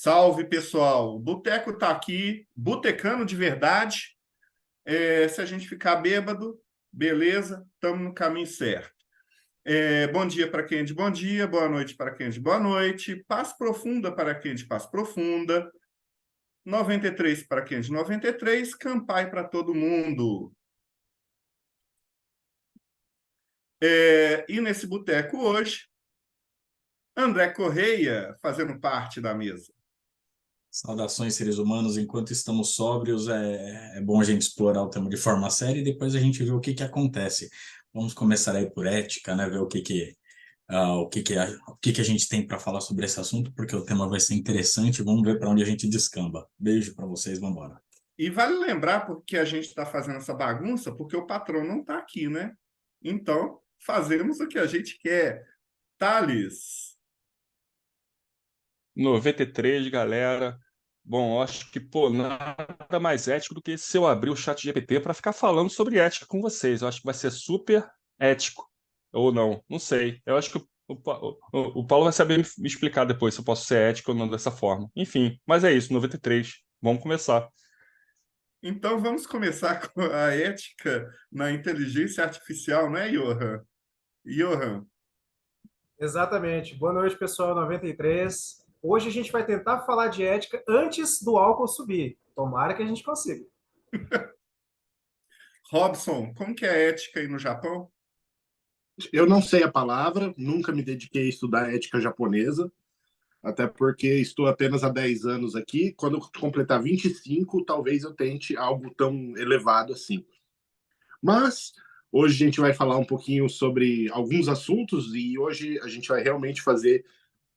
Salve, pessoal. O Boteco está aqui, botecando de verdade. Se a gente ficar bêbado, beleza, estamos no caminho certo. Bom dia para quem é de bom dia, boa noite para quem é de boa noite, paz profunda para quem é de paz profunda, 93 para quem é de 93, campai para todo mundo. E nesse boteco hoje, André Correia fazendo parte da mesa. Saudações, seres humanos. Enquanto estamos sóbrios, é bom a gente explorar o tema de forma séria e depois a gente vê o que que acontece. Vamos começar aí por ética, né? Ver o que que a gente tem para falar sobre esse assunto, porque o tema vai ser interessante. Vamos ver para onde a gente descamba. Beijo para vocês, vamos embora. E vale lembrar porque a gente está fazendo essa bagunça, porque o patrão não está aqui, né? Então, fazemos o que a gente quer. Thales, 93, galera. Bom, eu acho que, pô, nada mais ético do que se eu abrir o chat GPT para ficar falando sobre ética com vocês. Eu acho que vai ser super ético. Ou não, não sei. Eu acho que o Paulo vai saber me explicar depois se eu posso ser ético ou não dessa forma. Enfim, mas é isso, 93. Vamos começar. então vamos começar com a ética na inteligência artificial, não é, Johan? Johan, Exatamente. Boa noite, pessoal 93. Hoje a gente vai tentar falar de ética antes do álcool subir. Tomara que a gente consiga. Robson, como que é a ética aí no Japão? Eu não sei a palavra, nunca me dediquei a estudar ética japonesa, até porque estou apenas há 10 anos aqui. Quando eu completar 25, talvez eu tente algo tão elevado assim. Mas hoje a gente vai falar um pouquinho sobre alguns assuntos e hoje a gente vai realmente fazer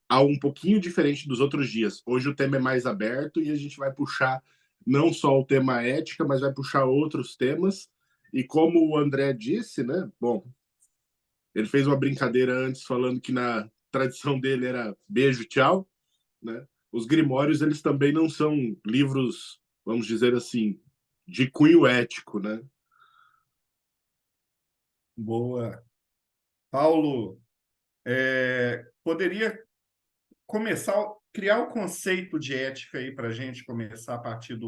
algo um pouquinho diferente dos outros dias. Hoje o tema é mais aberto e a gente vai puxar não só o tema ética, mas vai puxar outros temas. E como o André disse, né? Bom, ele fez uma brincadeira antes falando que na tradição dele era beijo, tchau, né? Os grimórios, eles também não são livros, vamos dizer assim, de cunho ético, né? Boa. Paulo, poderia começar a criar o conceito de ética aí para a gente começar a partir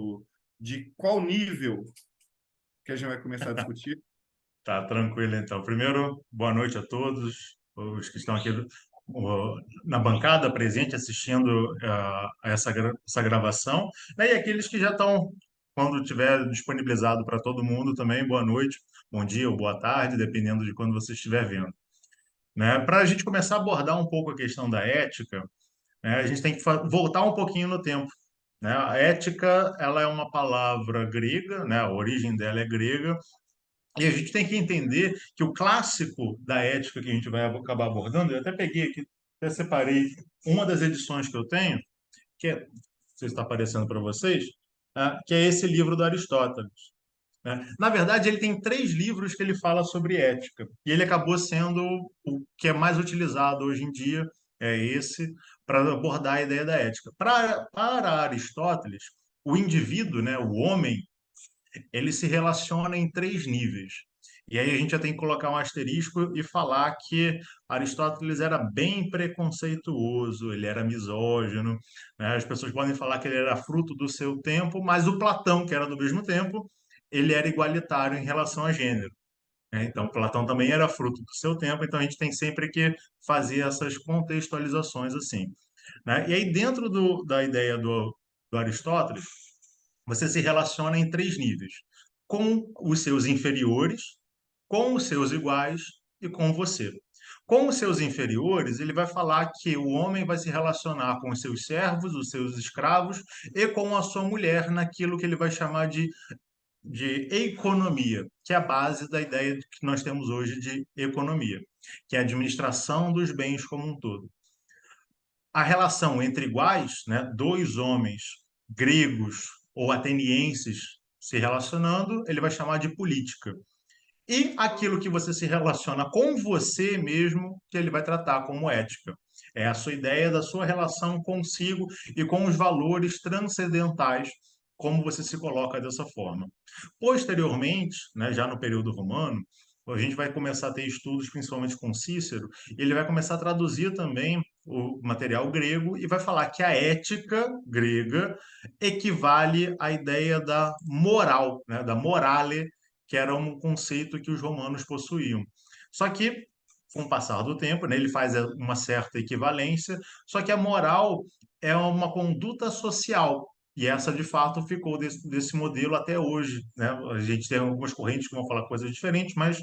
de qual nível que a gente vai começar a discutir? Tá tranquilo, então. Primeiro, boa noite a todos os que estão aqui na bancada presente assistindo a essa gravação, né? E aqueles que já estão, quando tiver disponibilizado para todo mundo também, boa noite, bom dia ou boa tarde, dependendo de quando você estiver vendo. Né? Para a gente começar a abordar um pouco a questão da ética, né, a gente tem que voltar um pouquinho no tempo. Né? A ética, ela é uma palavra grega, né? A origem dela é grega, e a gente tem que entender que o clássico da ética que a gente vai acabar abordando, eu até peguei aqui, até separei uma das edições que eu tenho, que é, não sei se está aparecendo para vocês, que é esse livro do Aristóteles. Né? Na verdade, ele tem três livros que ele fala sobre ética, e ele acabou sendo o que é mais utilizado hoje em dia, é esse, para abordar a ideia da ética. Para Aristóteles, o indivíduo, né, o homem, ele se relaciona em três níveis. E aí a gente já tem que colocar um asterisco e falar que Aristóteles era bem preconceituoso, ele era misógino, né? As pessoas podem falar que ele era fruto do seu tempo, mas o Platão, que era do mesmo tempo, ele era igualitário em relação a gênero, né? Então, Platão também era fruto do seu tempo, então a gente tem sempre que fazer essas contextualizações assim. Né? E aí, dentro da ideia do Aristóteles, você se relaciona em três níveis: com os seus inferiores, com os seus iguais e com você. Com os seus inferiores, ele vai falar que o homem vai se relacionar com os seus servos, os seus escravos e com a sua mulher naquilo que ele vai chamar de economia, que é a base da ideia que nós temos hoje de economia, que é a administração dos bens como um todo. A relação entre iguais, né, dois homens gregos ou atenienses se relacionando, ele vai chamar de política. E aquilo que você se relaciona com você mesmo, que ele vai tratar como ética. É a sua ideia da sua relação consigo e com os valores transcendentais, como você se coloca dessa forma. Posteriormente, né, já no período romano, a gente vai começar a ter estudos, principalmente com Cícero, e ele vai começar a traduzir também o material grego e vai falar que a ética grega equivale à ideia da moral, né, da morale, que era um conceito que os romanos possuíam. Só que, com o passar do tempo, né, ele faz uma certa equivalência, só que a moral é uma conduta social. E essa, de fato, ficou desse modelo até hoje, né? A gente tem algumas correntes que vão falar coisas diferentes, mas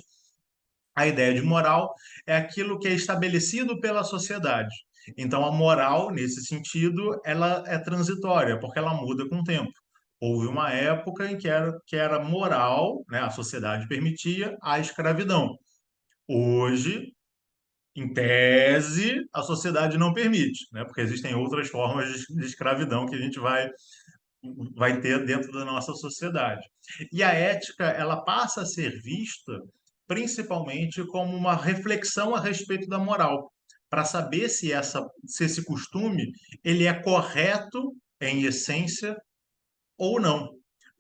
a ideia de moral é aquilo que é estabelecido pela sociedade. Então, a moral, nesse sentido, ela é transitória, porque ela muda com o tempo. Houve uma época em que era moral, né? A sociedade permitia a escravidão. Hoje, em tese, a sociedade não permite, né? Porque existem outras formas de escravidão que a gente vai ter dentro da nossa sociedade. E a ética, ela passa a ser vista principalmente como uma reflexão a respeito da moral, para saber se esse costume ele é correto em essência ou não.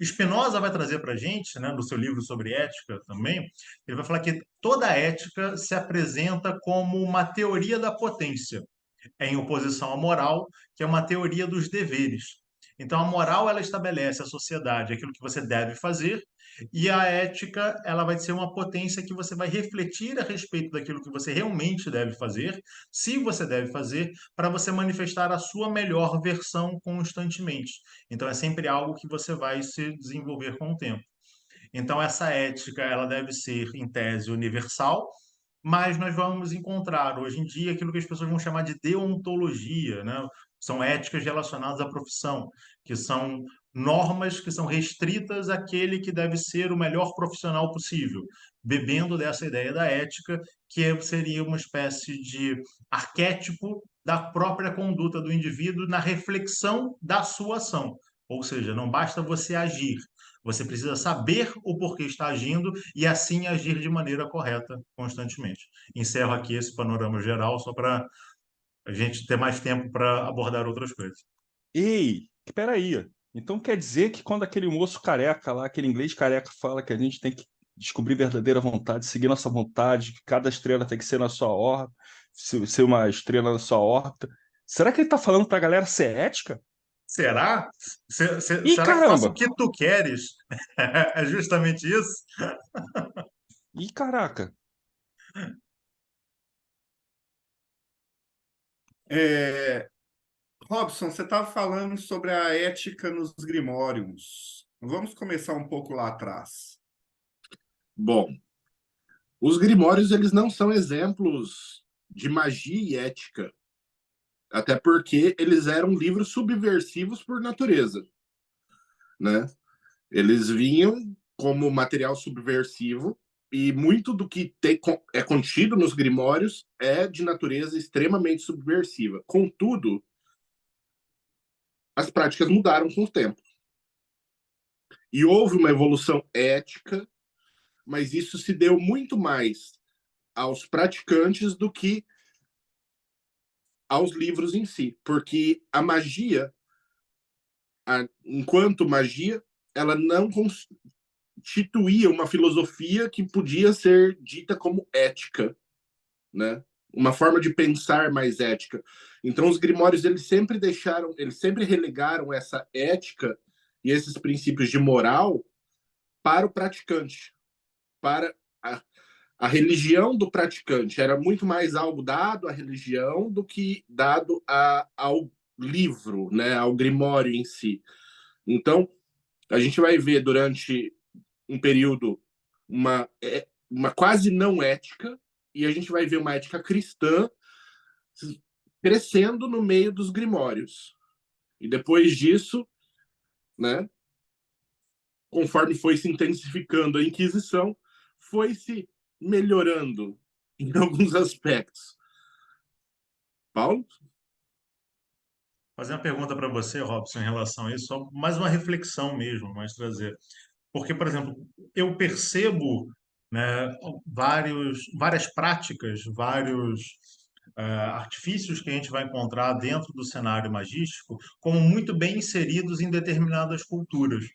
Spinoza vai trazer para a gente, né, no seu livro sobre ética também, ele vai falar que toda ética se apresenta como uma teoria da potência, em oposição à moral, que é uma teoria dos deveres. Então, a moral ela estabelece a sociedade, aquilo que você deve fazer, e a ética ela vai ser uma potência que você vai refletir a respeito daquilo que você realmente deve fazer, se você deve fazer, para você manifestar a sua melhor versão constantemente. Então, é sempre algo que você vai se desenvolver com o tempo. Então, essa ética ela deve ser, em tese, universal, mas nós vamos encontrar hoje em dia aquilo que as pessoas vão chamar de deontologia, né? São éticas relacionadas à profissão, que são normas que são restritas àquele que deve ser o melhor profissional possível, bebendo dessa ideia da ética, que seria uma espécie de arquétipo da própria conduta do indivíduo na reflexão da sua ação. Ou seja, não basta você agir, você precisa saber o porquê está agindo e assim agir de maneira correta constantemente. Encerro aqui esse panorama geral só para a gente ter mais tempo para abordar outras coisas. Ei, espera aí. Então quer dizer que quando aquele moço careca lá, aquele inglês careca fala que a gente tem que descobrir verdadeira vontade, seguir nossa vontade, que cada estrela tem que ser na sua órbita, ser uma estrela na sua órbita, será que ele está falando para a galera ser ética? Será? Ih, Será que faço caramba! o que tu queres? É justamente isso? Ih, caraca! É, Robson, você estava falando sobre a ética nos grimórios. Vamos começar um pouco lá atrás. Bom, os grimórios eles não são exemplos de magia e ética, até porque eles eram livros subversivos por natureza, né? Eles vinham como material subversivo e muito do que é contido nos grimórios é de natureza extremamente subversiva. Contudo, as práticas mudaram com o tempo. E houve uma evolução ética, mas isso se deu muito mais aos praticantes do que aos livros em si, porque a magia, enquanto magia, ela não constituía uma filosofia que podia ser dita como ética, né? Uma forma de pensar mais ética. Então os grimórios eles sempre relegaram essa ética e esses princípios de moral para o praticante, para a religião do praticante. Era muito mais algo dado à religião do que dado ao livro, né, ao grimório em si. Então, a gente vai ver durante um período uma quase não ética, e a gente vai ver uma ética cristã crescendo no meio dos grimórios. E depois disso, né, conforme foi se intensificando a Inquisição, foi se melhorando em alguns aspectos. Paulo? Fazer uma pergunta para você, Robson, em relação a isso, só mais uma reflexão mesmo, mais trazer. Porque, por exemplo, eu percebo, né, várias práticas, vários artifícios que a gente vai encontrar dentro do cenário magístico como muito bem inseridos em determinadas culturas,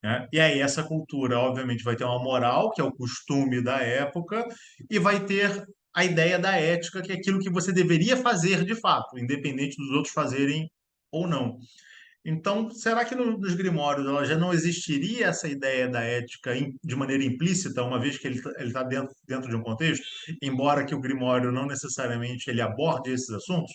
né? E aí essa cultura, obviamente, vai ter uma moral, que é o costume da época, e vai ter a ideia da ética, que é aquilo que você deveria fazer de fato, independente dos outros fazerem ou não. Então, será que nos Grimórios ela já não existiria essa ideia da ética de maneira implícita, uma vez que ele está dentro de um contexto, embora que o Grimório não necessariamente ele aborde esses assuntos?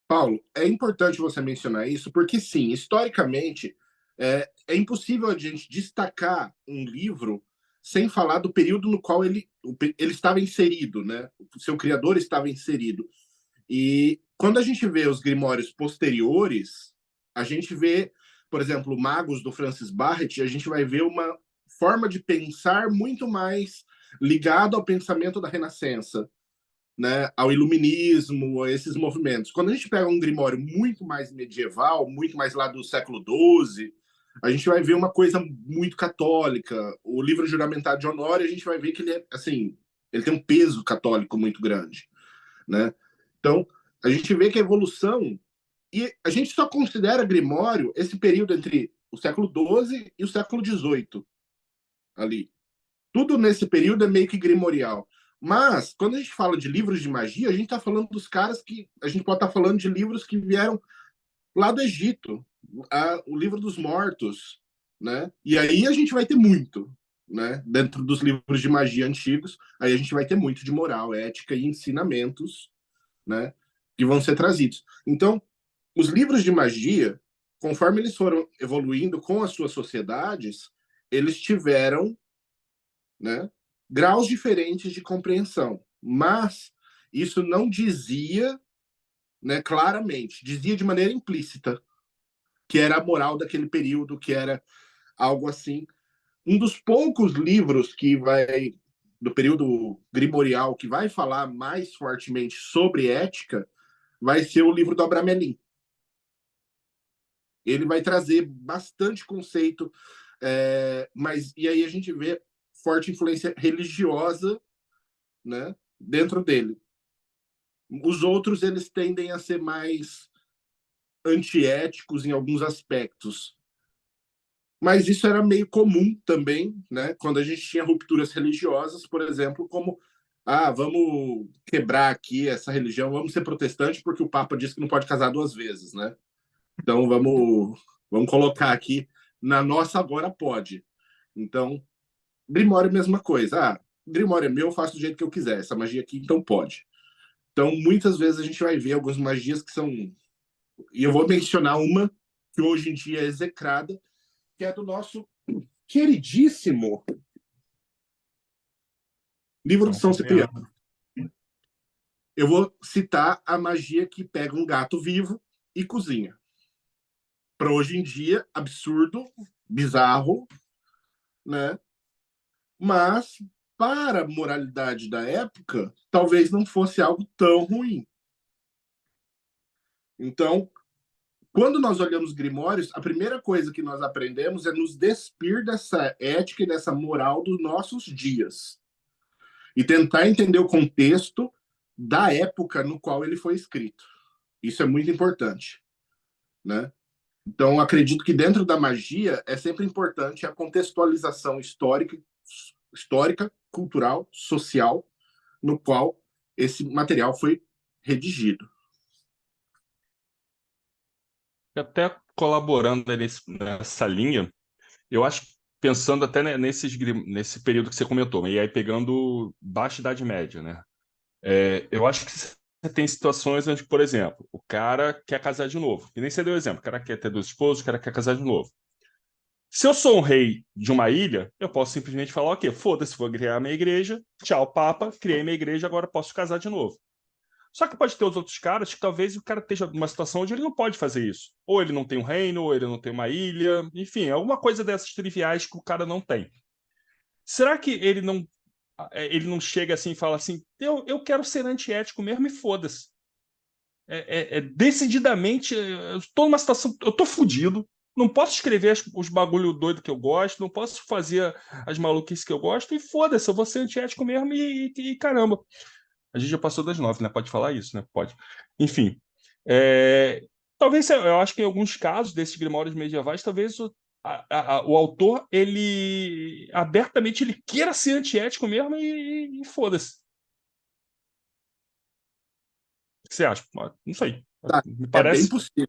Paulo, é importante você mencionar isso, porque sim, historicamente, é impossível a gente destacar um livro sem falar do período no qual ele estava inserido, né? O seu criador estava inserido. E quando a gente vê os grimórios posteriores, a gente vê, por exemplo, Magos do Francis Barrett, a gente vai ver uma forma de pensar muito mais ligado ao pensamento da Renascença, né, ao iluminismo, a esses movimentos. Quando a gente pega um grimório muito mais medieval, muito mais lá do século XII, a gente vai ver uma coisa muito católica. O livro juramentado de Honório, a gente vai ver que ele é assim, ele tem um peso católico muito grande, né? Então, a gente vê que a evolução, e a gente só considera Grimório esse período entre o século XII e o século XVIII, ali. Tudo nesse período é meio que grimorial. Mas, quando a gente fala de livros de magia, a gente está falando dos caras que. A gente pode estar falando de livros que vieram lá do Egito, o livro dos mortos, né? E aí a gente vai ter muito, né? Dentro dos livros de magia antigos, aí a gente vai ter muito de moral, ética e ensinamentos, né? Que vão ser trazidos. Então, os livros de magia, conforme eles foram evoluindo com as suas sociedades, eles tiveram, né, graus diferentes de compreensão, mas isso não dizia, né, claramente, dizia de maneira implícita que era a moral daquele período, que era algo assim. Um dos poucos livros que vai do período grimorial que vai falar mais fortemente sobre ética vai ser o livro do Abramelin. Ele vai trazer bastante conceito, mas e aí a gente vê forte influência religiosa, né, dentro dele. Os outros eles tendem a ser mais antiéticos em alguns aspectos, mas isso era meio comum também, né? Quando a gente tinha rupturas religiosas, por exemplo, como vamos quebrar aqui essa religião, vamos ser protestante porque o Papa disse que não pode casar duas vezes, né? Então vamos colocar aqui na nossa agora pode. Então, Grimório mesma coisa. Grimório é meu, eu faço do jeito que eu quiser. Essa magia aqui então pode. Então, muitas vezes a gente vai ver algumas magias que são. E eu vou mencionar uma que hoje em dia é execrada, que é do nosso queridíssimo livro de São Cipriano. Eu vou citar a magia que pega um gato vivo e cozinha. Para hoje em dia, absurdo, bizarro, né? Mas, para a moralidade da época, talvez não fosse algo tão ruim. Então, quando nós olhamos Grimórios, a primeira coisa que nós aprendemos é nos despir dessa ética e dessa moral dos nossos dias. E tentar entender o contexto da época no qual ele foi escrito. Isso é muito importante, né? Então, acredito que dentro da magia é sempre importante a contextualização histórica, cultural, social, no qual esse material foi redigido. Até colaborando nessa linha, eu acho, pensando até nesse período que você comentou, e aí pegando Baixa Idade Média, né? Eu acho que você tem situações onde, por exemplo, o cara quer casar de novo. E nem você deu exemplo, o cara quer ter dois esposos, o cara quer casar de novo. Se eu sou um rei de uma ilha, eu posso simplesmente falar, ok, foda-se, vou criar minha igreja, tchau, Papa, criei minha igreja, agora posso casar de novo. Só que pode ter os outros caras que talvez o cara esteja numa situação onde ele não pode fazer isso. Ou ele não tem um reino, ou ele não tem uma ilha, enfim, alguma coisa dessas triviais que o cara não tem. Será que ele não chega assim e fala assim, eu quero ser antiético mesmo e foda-se. Decididamente, eu estou numa situação, eu estou fudido, não posso escrever os bagulho doido que eu gosto, não posso fazer as maluquices que eu gosto, e foda-se, eu vou ser antiético mesmo e caramba. A gente já passou das 9, né? Pode falar isso, né? Pode. Enfim. Talvez, eu acho que em alguns casos desses grimórios medievais, talvez o autor, ele abertamente ele queira ser antiético mesmo e foda-se. O que você acha? Não sei. Tá, Me é bem parece. possível.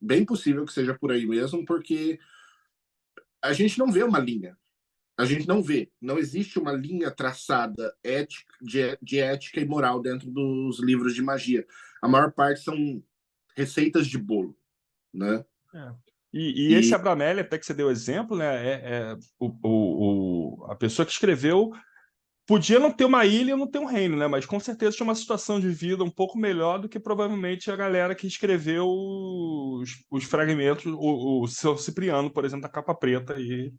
Bem possível que seja por aí mesmo, porque a gente não vê uma linha. A gente não vê. Não existe uma linha traçada de ética e moral dentro dos livros de magia. A maior parte são receitas de bolo, né? É. E esse E Abramelin, até que você deu exemplo, né? A pessoa que escreveu podia não ter uma ilha, não ter um reino, né? Mas com certeza tinha uma situação de vida um pouco melhor do que provavelmente a galera que escreveu os fragmentos, o seu Cipriano, por exemplo, da Capa Preta, e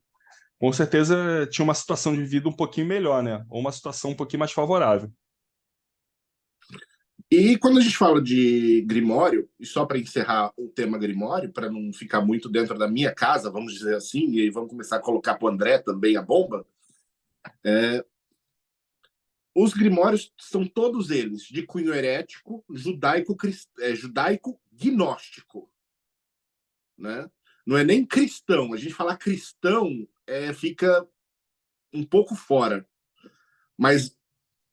com certeza tinha uma situação de vida um pouquinho melhor, né? Ou uma situação um pouquinho mais favorável. E quando a gente fala de Grimório, e só para encerrar o tema Grimório, para não ficar muito dentro da minha casa, vamos dizer assim, e aí vamos começar a colocar para o André também a bomba, os Grimórios são todos eles de cunho herético, judaico-gnóstico. Né? Não é nem cristão. A gente falar cristão fica um pouco fora. Mas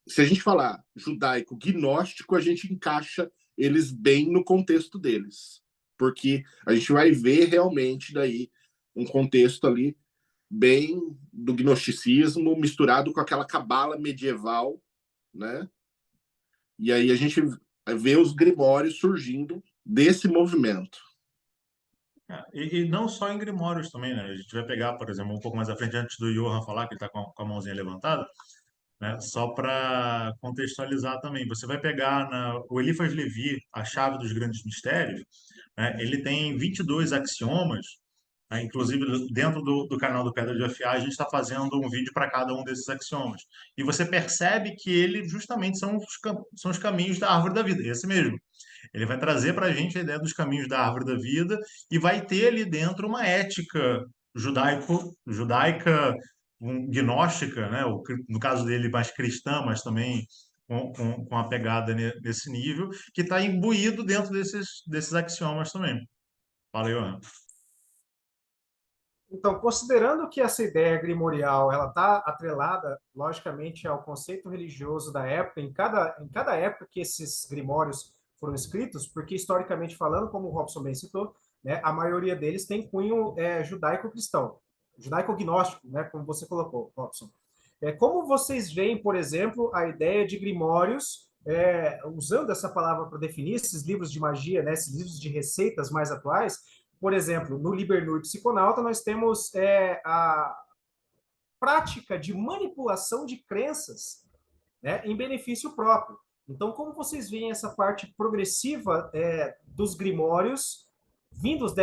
se a gente falar judaico-gnóstico, a gente encaixa eles bem no contexto deles. Porque a gente vai ver realmente daí um contexto ali bem do gnosticismo misturado com aquela cabala medieval, né? E aí a gente vê os grimórios surgindo desse movimento. E não só em Grimórios também, né? A gente vai pegar, por exemplo, um pouco mais à frente, antes do Johan falar, que ele está com a mãozinha levantada, né? Só para contextualizar também. Você vai pegar o Eliphas Levi, A Chave dos Grandes Mistérios, né? Ele tem 22 axiomas, né? Inclusive dentro do canal do Pedra de Afiar, a gente está fazendo um vídeo para cada um desses axiomas. E você percebe que ele justamente são os caminhos da árvore da vida, esse mesmo. Ele vai trazer para a gente a ideia dos caminhos da árvore da vida e vai ter ali dentro uma ética judaica, gnóstica, né? No caso dele, mais cristã, mas também com a pegada nesse nível, que está imbuído dentro desses axiomas também. Fala aí, Johan. Então, considerando que essa ideia grimorial ela está atrelada, logicamente, ao conceito religioso da época, em cada época que esses grimórios foram escritos, porque historicamente falando, como o Robson bem citou, né, a maioria deles tem cunho judaico-cristão, judaico-gnóstico, né, como você colocou, Robson. Como vocês veem, por exemplo, a ideia de grimórios, usando essa palavra para definir esses livros de magia, né, esses livros de receitas mais atuais? Por exemplo, no Liber Nur Psiconauta, nós temos a prática de manipulação de crenças, né, em benefício próprio. Então, como vocês veem essa parte progressiva dos grimórios, vindos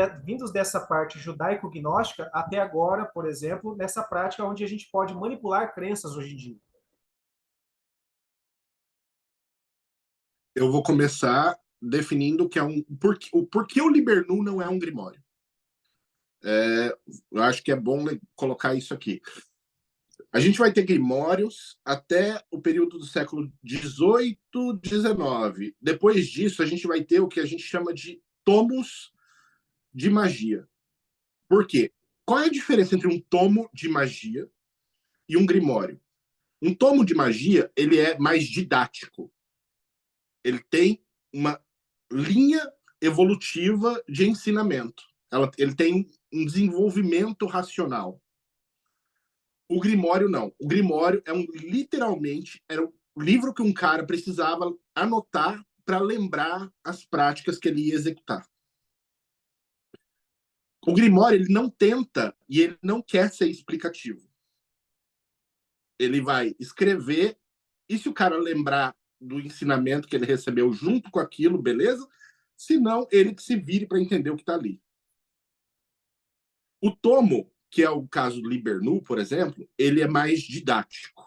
dessa parte judaico-gnóstica até agora, por exemplo, nessa prática onde a gente pode manipular crenças hoje em dia? Eu vou começar definindo que o porquê o Liber Nur não é um grimório. Eu acho que é bom colocar isso aqui. A gente vai ter grimórios até o período do século XVIII, XIX. Depois disso, a gente vai ter o que a gente chama de tomos de magia. Por quê? Qual é a diferença entre um tomo de magia e um grimório? Um tomo de magia, ele é mais didático. Ele tem uma linha evolutiva de ensinamento. Ele tem um desenvolvimento racional. O Grimório não. O Grimório literalmente era um livro que um cara precisava anotar para lembrar as práticas que ele ia executar. O Grimório ele não tenta e ele não quer ser explicativo. Ele vai escrever e se o cara lembrar do ensinamento que ele recebeu junto com aquilo, beleza? Se não, ele que se vire para entender o que está ali. O tomo, que é o caso do Liber Nur, por exemplo, ele é mais didático.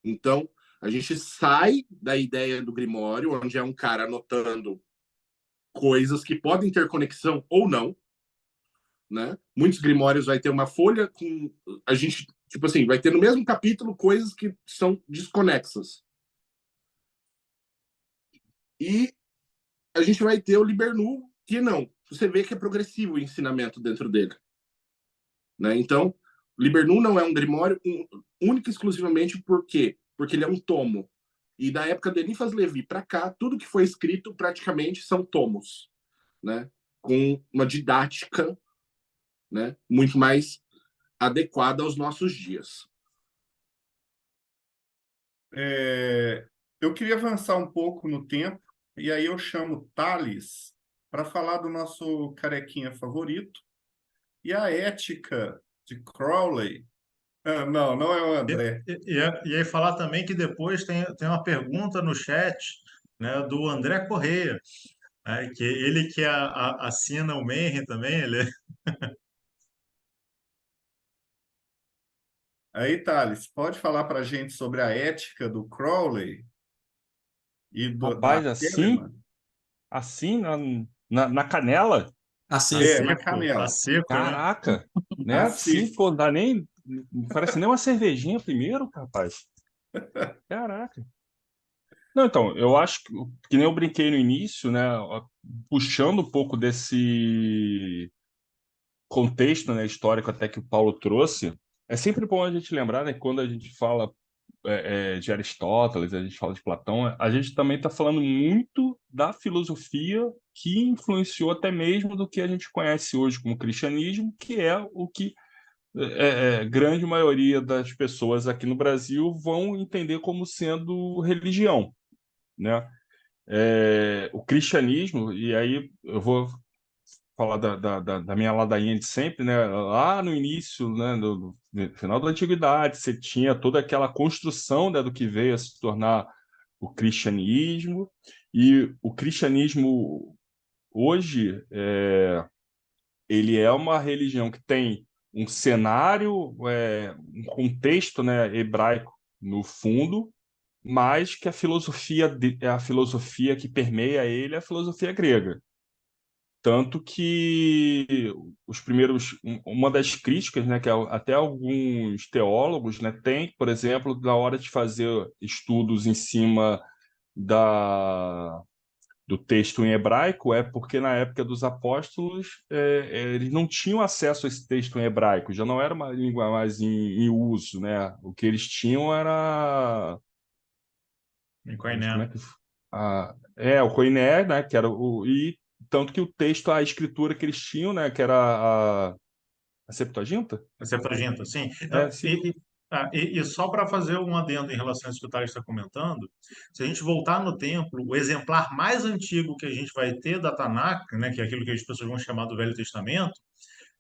Então, a gente sai da ideia do Grimório, onde é um cara anotando coisas que podem ter conexão ou não, né? Muitos Grimórios vai ter uma folha com a gente, tipo assim, vai ter no mesmo capítulo coisas que são desconexas. E a gente vai ter o Liber Nur, que não, você vê que é progressivo o ensinamento dentro dele. Né? Então, Liber-Num não é um grimório único e exclusivamente por quê? Porque ele é um tomo. E da época de Eliphas Levi para cá, tudo que foi escrito praticamente são tomos, né? Com uma didática, né, muito mais adequada aos nossos dias. Eu queria avançar um pouco no tempo, e aí eu chamo Tales para falar do nosso carequinha favorito, e a ética de Crowley. Não, não é o André. E aí falar também que depois tem uma pergunta no chat, né, do André Correia, né, que ele que assina o Mayhem também, ele... Aí, Thales, pode falar para a gente sobre a ética do Crowley e da Rapaz, assim, Telemann? assim, na canela? A É, na seco. A canela. seco, né? Caraca, né? Assim. Assim, pô, dá nem. Não parece nem uma cervejinha primeiro, rapaz. Caraca. Não, então, eu acho que nem eu brinquei no início, né? Puxando um pouco desse contexto, né, histórico até que o Paulo trouxe, é sempre bom a gente lembrar, né, quando a gente fala de Aristóteles, a gente fala de Platão, a gente também está falando muito da filosofia que influenciou até mesmo do que a gente conhece hoje como cristianismo, que é o que grande maioria das pessoas aqui no Brasil vão entender como sendo religião, né? O cristianismo, e aí eu vou falar da minha ladainha de sempre, né? Lá no início, né, no final da antiguidade, você tinha toda aquela construção, né, do que veio a se tornar o cristianismo, e o cristianismo hoje ele é uma religião que tem um cenário, um contexto, né, hebraico no fundo, mas que a filosofia é a filosofia que permeia ele, é a filosofia grega. Tanto que uma das críticas, né, que até alguns teólogos, né, têm, por exemplo, na hora de fazer estudos em cima do texto em hebraico, é porque na época dos apóstolos eles não tinham acesso a esse texto em hebraico, já não era uma língua mais em uso, né? O que eles tinham era Em como Koiné. é que o Koiné, né, que era e tanto que o texto, a escritura que eles tinham, né, que era a Septuaginta? A Septuaginta, sim. Sim. E só para fazer um adendo em relação a isso que o Thales está comentando, se a gente voltar no templo, o exemplar mais antigo que a gente vai ter da Tanakh, né, que é aquilo que as pessoas vão chamar do Velho Testamento,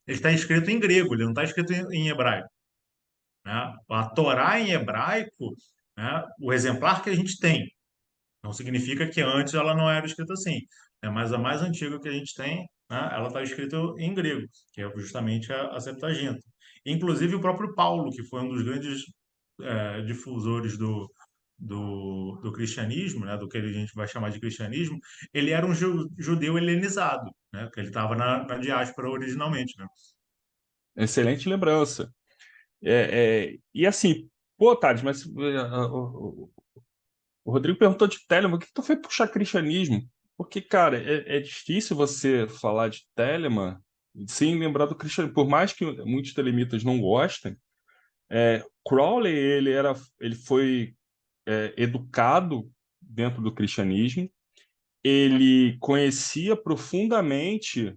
ele está escrito em grego, ele não está escrito em hebraico. Né? A Torá em hebraico, né, o exemplar que a gente tem, não significa que antes ela não era escrita assim. Mas a mais antiga que a gente tem, né, ela está escrita em grego, que é justamente a Septuaginta. Inclusive o próprio Paulo, que foi um dos grandes difusores do cristianismo, né, do que a gente vai chamar de cristianismo, ele era um judeu helenizado, né, porque ele estava na diáspora originalmente. Né? Excelente lembrança. E assim, pô, Thales, mas o Rodrigo perguntou de Telemann, o que tu foi puxar cristianismo? Porque, cara, é difícil você falar de Telemann sem lembrar do cristianismo. Por mais que muitos telemitas não gostem, Crowley, ele foi educado dentro do cristianismo, ele conhecia profundamente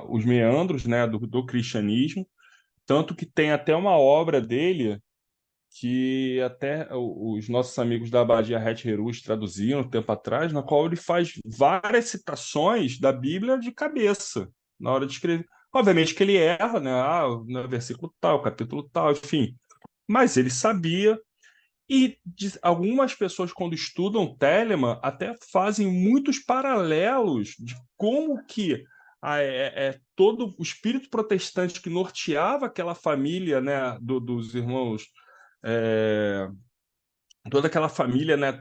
os meandros, né, do cristianismo, tanto que tem até uma obra dele que até os nossos amigos da Abadia Het Herus traduziram um tempo atrás, na qual ele faz várias citações da Bíblia de cabeça na hora de escrever. Obviamente que ele erra, né? No versículo tal, capítulo tal, enfim. Mas ele sabia. E algumas pessoas, quando estudam Telemann, até fazem muitos paralelos de como que todo o espírito protestante que norteava aquela família, né, dos irmãos, toda aquela família, né,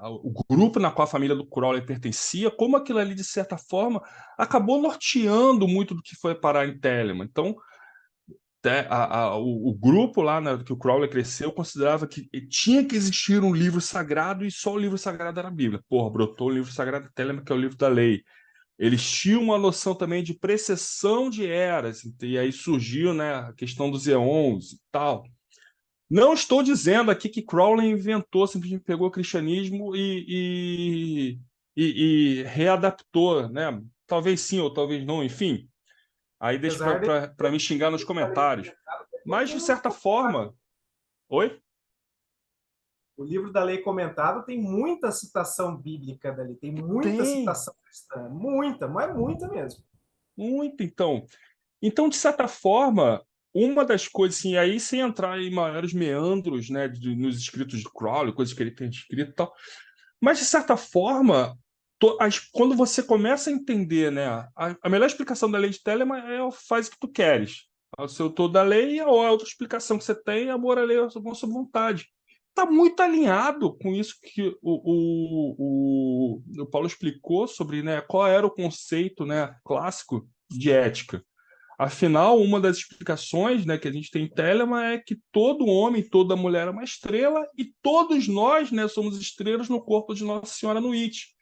o grupo na qual a família do Crowley pertencia, como aquilo ali, de certa forma, acabou norteando muito do que foi parar em Telemann. Então, o grupo lá, né, que o Crowley cresceu considerava que tinha que existir um livro sagrado e só o livro sagrado era a Bíblia. Porra, brotou o livro sagrado de Telemann, que é o livro da lei. Eles tinham uma noção também de precessão de eras, e aí surgiu, né, a questão dos éons e tal. Não estou dizendo aqui que Crowley inventou, simplesmente pegou o cristianismo e readaptou, né? Talvez sim ou talvez não, enfim. Aí deixa Apesar de para me xingar nos comentários. Mas, de certa forma. Oi? o livro da lei comentado tem muita citação bíblica dali, tem muita Tem, citação cristã, muita, mas muita mesmo. muito, então. Então, de certa forma, uma das coisas, assim, aí sem entrar em maiores meandros, né, nos escritos de Crowley, coisas que ele tem escrito e tal, mas de certa forma, quando você começa a entender, né, a melhor explicação da lei de Telemann é faz o que tu queres. O seu todo da lei, ou a outra explicação que você tem é amor à lei, à sua vontade. Está muito alinhado com isso que o Paulo explicou sobre, né, qual era o conceito, né, clássico de ética. Afinal, uma das explicações, né, que a gente tem em Telemann é que todo homem, toda mulher é uma estrela e todos nós, né, somos estrelas no corpo de Nossa Senhora no It.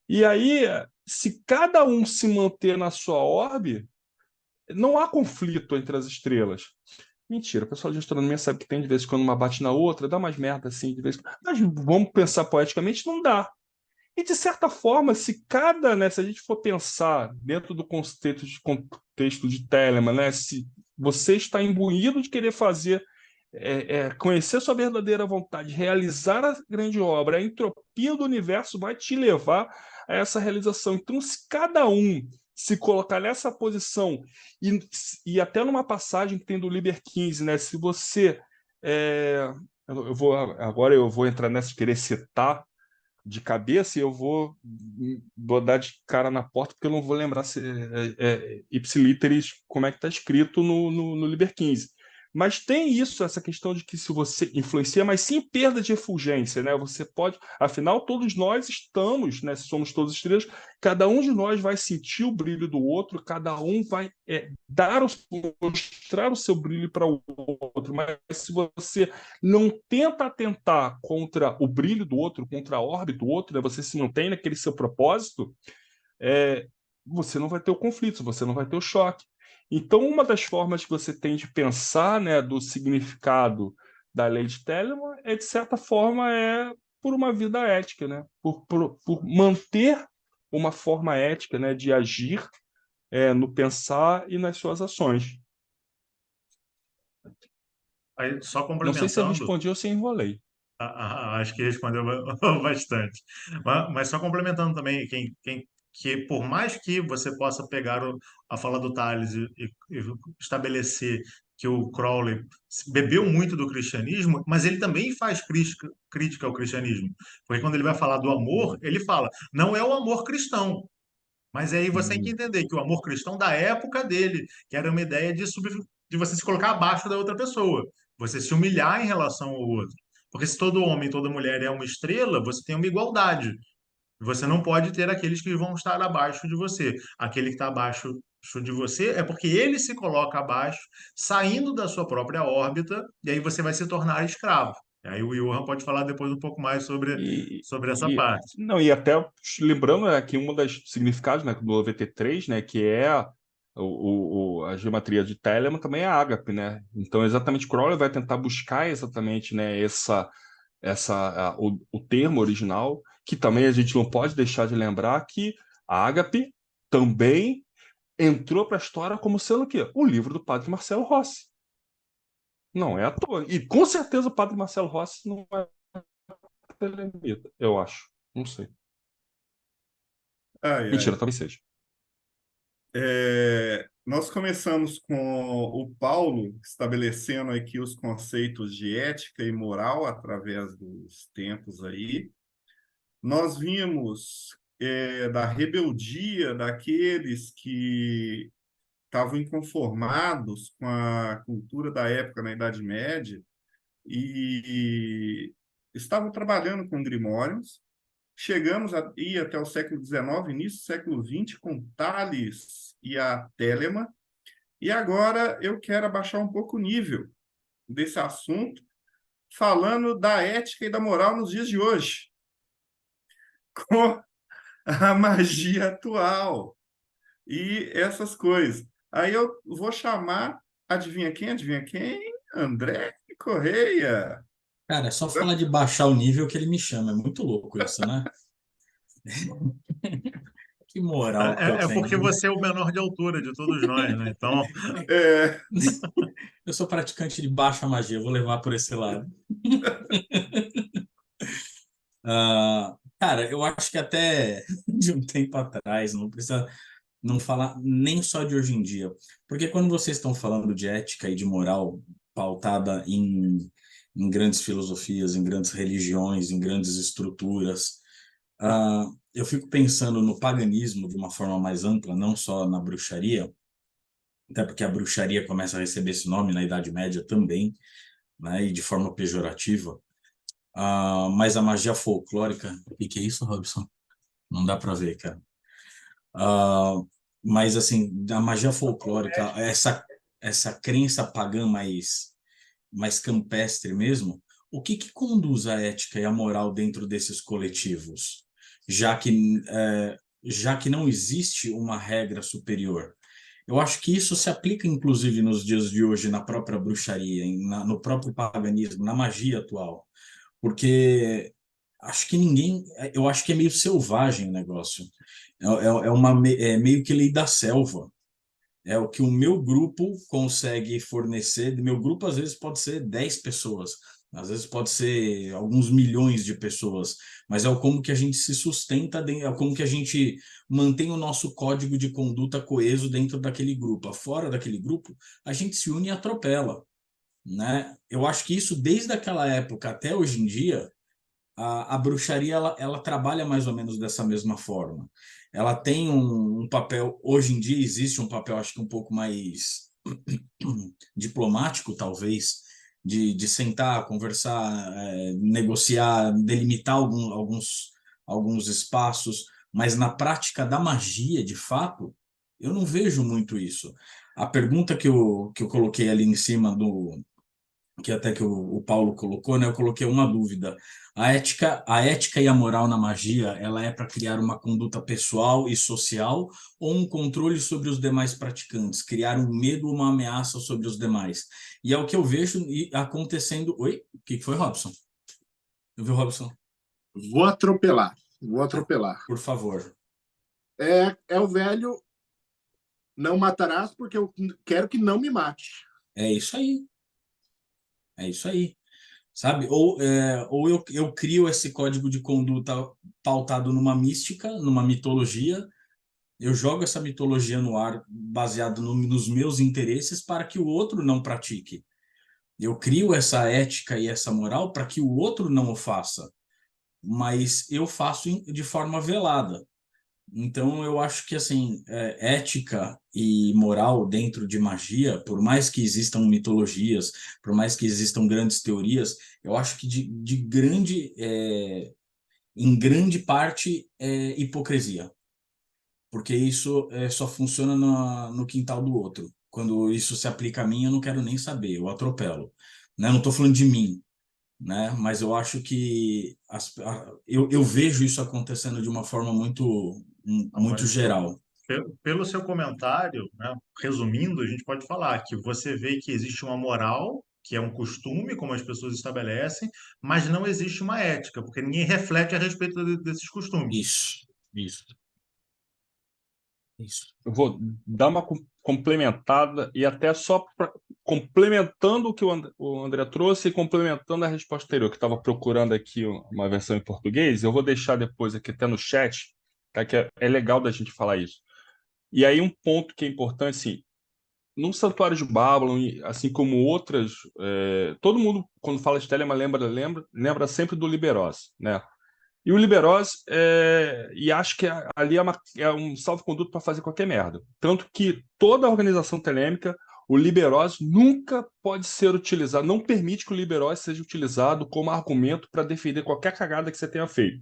E aí, se cada um se manter na sua órbita, não há conflito entre as estrelas. Mentira, o pessoal de astronomia sabe que tem de vez em quando uma bate na outra, dá mais merda assim de vez em quando. Mas vamos pensar poeticamente, não dá. E, de certa forma, se cada, né, se a gente for pensar dentro do contexto de Telemann, né, se você está imbuído de querer fazer, conhecer sua verdadeira vontade, realizar a grande obra, a entropia do universo vai te levar a essa realização. Então, se cada um se colocar nessa posição, e até numa passagem que tem do Liber 15, né, se você. Agora eu vou entrar nessa de querer citar de cabeça e eu vou dar de cara na porta porque eu não vou lembrar se ipsiliteris como é que está escrito no Liber 15. Mas tem isso, essa questão de que se você influencia, mas sim perda de efulgência, né? Você pode, afinal, todos nós estamos, né? Se somos todos estrelas, cada um de nós vai sentir o brilho do outro, cada um vai mostrar o seu brilho para o outro. Mas se você não tenta atentar contra o brilho do outro, contra a órbita do outro, né? Você se mantém naquele seu propósito, você não vai ter o conflito, você não vai ter o choque. Então, uma das formas que você tem de pensar, né, do significado da lei de Telemann de certa forma, por uma vida ética, né? Por manter uma forma ética, né, de agir no pensar e nas suas ações. Aí, só Não sei se eu complementando, respondi ou se enrolei. acho que respondeu bastante. Mas só complementando também, que por mais que você possa pegar a fala do Tales e estabelecer que o Crowley bebeu muito do cristianismo, mas ele também faz crítica ao cristianismo. Porque quando ele vai falar do amor, ele fala, não é o amor cristão, mas aí você tem que Uhum. entender que o amor cristão da época dele, que era uma ideia de você se colocar abaixo da outra pessoa, você se humilhar em relação ao outro. Porque se todo homem, toda mulher é uma estrela, você tem uma igualdade. Você não pode ter aqueles que vão estar abaixo de você. Aquele que está abaixo de você é porque ele se coloca abaixo, saindo da sua própria órbita, e aí você vai se tornar escravo. E aí o Johan pode falar depois um pouco mais E, sobre essa e, parte. não, e até lembrando, né, que um dos significados, né, do VT3, né, que é a geometria de Telemann, também é ágape, né? Então, exatamente, Crowley vai tentar buscar exatamente, né, o termo original, que também a gente não pode deixar de lembrar que a ágape também entrou para a história como sendo o quê? O livro do Padre Marcelo Rossi. Não é à toa. E com certeza o Padre Marcelo Rossi não é telemita, eu acho. Não sei. Ai, Mentira, ai. talvez seja. Nós começamos com o Paulo estabelecendo aqui os conceitos de ética e moral através dos tempos aí. Nós vimos da rebeldia daqueles que estavam inconformados com a cultura da época na Idade Média e estavam trabalhando com grimórios. Chegamos a ir até o século XIX, início do século XX, com Tales e a Telemann. E agora eu quero abaixar um pouco o nível desse assunto, falando da ética e da moral nos dias de hoje, com a magia atual e essas coisas. Aí eu vou chamar, adivinha quem? Adivinha quem? André Correia. Cara, é só falar de baixar o nível que ele me chama. É muito louco isso, né? Que moral que eu É porque tenho. você é o menor de altura de todos nós, né? Então, É, Eu sou praticante de baixa magia, eu vou levar por esse lado. Cara, eu acho que até de um tempo atrás, não precisa não falar nem só de hoje em dia, porque quando vocês estão falando de ética e de moral pautada em grandes filosofias, em grandes religiões, em grandes estruturas, eu fico pensando no paganismo de uma forma mais ampla, não só na bruxaria, até porque a bruxaria começa a receber esse nome na Idade Média também, né, e de forma pejorativa. Mas a magia folclórica, o que é isso, Robson? Não dá para ver, cara. Ah, mas assim, a magia folclórica, essa crença pagã mais campestre mesmo, o que conduz a ética e a moral dentro desses coletivos? Já que, já que não existe uma regra superior. Eu acho que isso se aplica, inclusive, nos dias de hoje, na própria bruxaria, no próprio paganismo, na magia atual. Porque acho que ninguém. Eu acho que é meio selvagem o negócio. É meio que lei da selva. É o que o meu grupo consegue fornecer. Meu grupo, às vezes, pode ser 10 pessoas, às vezes, pode ser alguns milhões de pessoas, mas é o como que a gente se sustenta, é como que a gente mantém o nosso código de conduta coeso dentro daquele grupo. Fora daquele grupo, a gente se une e atropela, né? Eu acho que isso, desde aquela época até hoje em dia, a bruxaria ela trabalha mais ou menos dessa mesma forma. Ela tem um papel, hoje em dia existe um papel, acho que um pouco mais diplomático, talvez, de sentar, conversar, negociar, delimitar alguns espaços, mas na prática da magia, de fato, eu não vejo muito isso. A pergunta que eu coloquei ali em cima que até que o Paulo colocou, né? Eu coloquei uma dúvida. A ética e a moral na magia, ela é para criar uma conduta pessoal e social ou um controle sobre os demais praticantes, criar um medo ou uma ameaça sobre os demais? E é o que eu vejo acontecendo. Oi? O que foi, Robson? Eu vi o Robson? Vou atropelar, vou Ah, atropelar. por favor. É o velho não matarás porque eu quero que não me mate. É isso aí. É isso aí. Sabe? Ou eu crio esse código de conduta pautado numa mística, numa mitologia. Eu jogo essa mitologia no ar baseado nos meus interesses para que o outro não pratique. Eu crio essa ética e essa moral para que o outro não o faça, mas eu faço de forma velada. Então, eu acho que assim, ética e moral dentro de magia, por mais que existam mitologias, por mais que existam grandes teorias, eu acho que em grande parte é hipocrisia, porque isso só funciona no quintal do outro. Quando isso se aplica a mim, eu não quero nem saber, eu atropelo. Né? Não estou falando de mim, né? Mas eu acho que eu vejo isso acontecendo de uma forma muito mas geral. pelo seu comentário, né, resumindo, a gente pode falar que você vê que existe uma moral, que é um costume, como as pessoas estabelecem, mas não existe uma ética, porque ninguém reflete a respeito desses costumes. Isso, isso. Eu vou dar uma complementada e até só complementando o que o André trouxe e complementando a resposta anterior, que estava procurando aqui uma versão em português. Eu vou deixar depois aqui até no chat, tá, que é legal da gente falar isso. E aí um ponto que é importante, assim, no Santuário de Babylon, assim como outras, todo mundo, quando fala de Telema, lembra sempre do Liberós, né? E o Liberós, e acho que ali é um salvo-conduto para fazer qualquer merda. Tanto que toda a organização telêmica, o Liberós nunca pode ser utilizado, não permite que o Liberós seja utilizado como argumento para defender qualquer cagada que você tenha feito.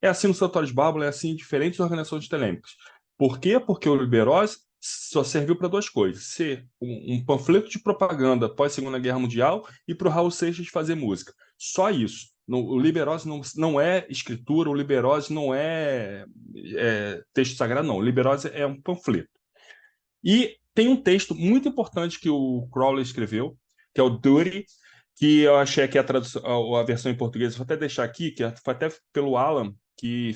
É assim no Santuário de Babylon, é assim em diferentes organizações telêmicas. Por quê? Porque o Liberós só serviu para duas coisas: ser um panfleto de propaganda pós-Segunda Guerra Mundial e para o Raul Seixas fazer música. Só isso. O Liberose não é escritura, o Liberose não é texto sagrado, não. O Liberose é um panfleto. E tem um texto muito importante que o Crowley escreveu, que é o Duty, que eu achei aqui a versão em português, vou até deixar aqui, que foi até pelo Alan, que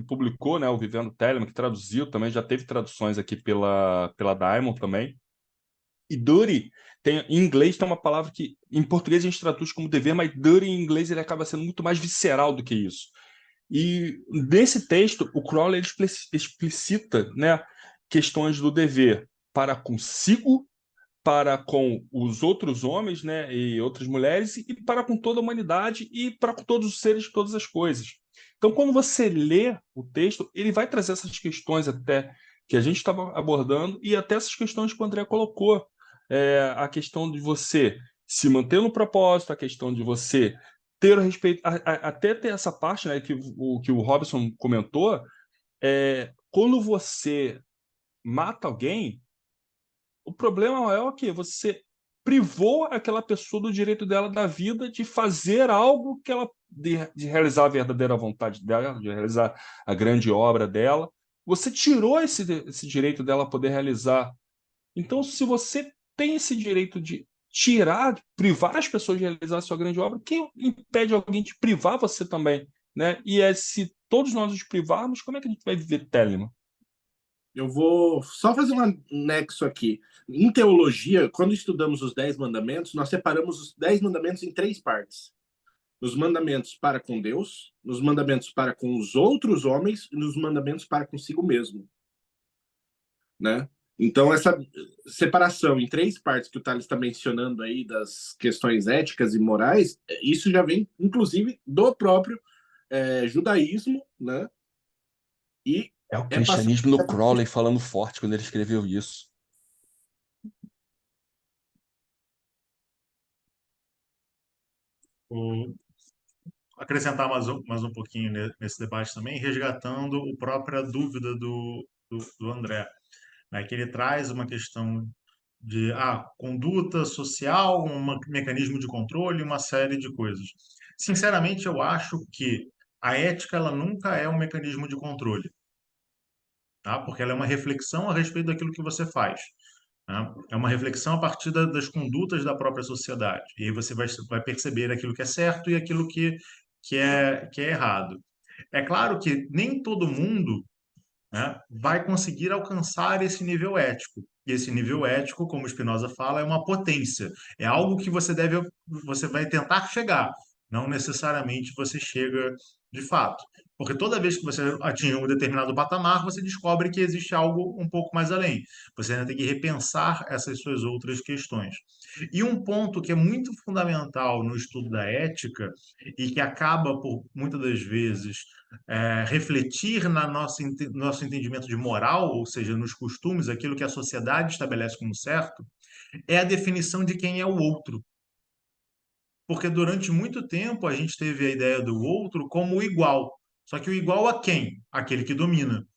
publicou, né, o Vivendo Telemann, que traduziu também, já teve traduções aqui pela Diamond também. E duty, em inglês tem uma palavra que em português a gente traduz como dever, mas duty em inglês ele acaba sendo muito mais visceral do que isso. E nesse texto, o Crowley explicita, né, questões do dever para consigo, para com os outros homens, né, e outras mulheres, e para com toda a humanidade e para com todos os seres de todas as coisas. Então, quando você lê o texto, ele vai trazer essas questões até que a gente estava abordando e até essas questões que o André colocou. A questão de você se manter no propósito, a questão de você ter o respeito, até ter essa parte, né, que o Robson comentou, quando você mata alguém, o problema maior é que você privou aquela pessoa do direito dela da vida de fazer algo que ela de realizar a verdadeira vontade dela, de realizar a grande obra dela. Você tirou esse direito dela poder realizar. Então, se você tem esse direito de privar as pessoas de realizar a sua grande obra, quem impede alguém de privar você também, né? E se todos nós nos privarmos, como é que a gente vai viver Telemann? Eu vou só fazer um nexo aqui. Em teologia, quando estudamos os 10 mandamentos, nós separamos os 10 mandamentos em 3 partes. Nos mandamentos para com Deus, nos mandamentos para com os outros homens e nos mandamentos para consigo mesmo. Né? Então, essa separação em 3 partes que o Thales está mencionando aí das questões éticas e morais, isso já vem, inclusive, do próprio judaísmo, né? E é o cristianismo do Crowley falando forte quando ele escreveu isso. Acrescentar mais um pouquinho nesse debate também, resgatando a própria dúvida do André, né, que ele traz uma questão de conduta social, um mecanismo de controle, uma série de coisas. Sinceramente, eu acho que a ética ela nunca é um mecanismo de controle, tá? Porque ela é uma reflexão a respeito daquilo que você faz. Né? É uma reflexão a partir das condutas da própria sociedade. E aí você vai perceber aquilo que é certo e aquilo que é errado. É claro que nem todo mundo, né, vai conseguir alcançar esse nível ético. E esse nível ético, como Spinoza fala, é uma potência. É algo que você vai tentar chegar. Não necessariamente você chega de fato. Porque toda vez que você atinge um determinado patamar, você descobre que existe algo um pouco mais além. Você ainda tem que repensar essas suas outras questões. E um ponto que é muito fundamental no estudo da ética e que acaba, por muitas das vezes, refletir na nosso entendimento de moral, ou seja, nos costumes, aquilo que a sociedade estabelece como certo, é a definição de quem é o outro. Porque durante muito tempo a gente teve a ideia do outro como o igual. Só que o igual a quem? Aquele que domina.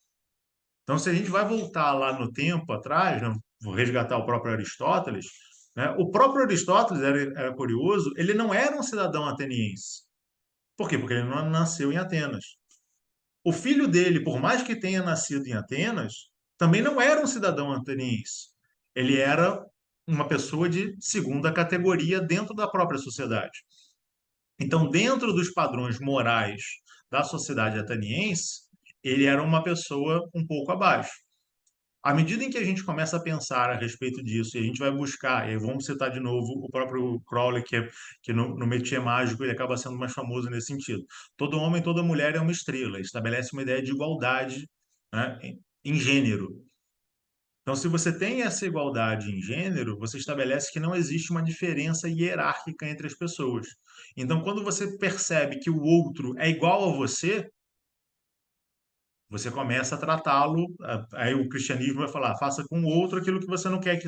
Então, se a gente vai voltar lá no tempo atrás, né, vou resgatar o próprio Aristóteles, né, o próprio Aristóteles era curioso, ele não era um cidadão ateniense. Por quê? Porque ele não nasceu em Atenas. O filho dele, por mais que tenha nascido em Atenas, também não era um cidadão ateniense. Ele era uma pessoa de segunda categoria dentro da própria sociedade. Então, dentro dos padrões morais da sociedade ateniense, ele era uma pessoa um pouco abaixo. À medida em que a gente começa a pensar a respeito disso, e a gente vai buscar, e aí vamos citar de novo o próprio Crowley, que no Métier Mágico ele acaba sendo mais famoso nesse sentido. Todo homem, toda mulher é uma estrela, estabelece uma ideia de igualdade, né, em gênero. Então, se você tem essa igualdade em gênero, você estabelece que não existe uma diferença hierárquica entre as pessoas. Então, quando você percebe que o outro é igual a você começa a tratá-lo, aí o cristianismo vai falar, faça com o outro aquilo que você não quer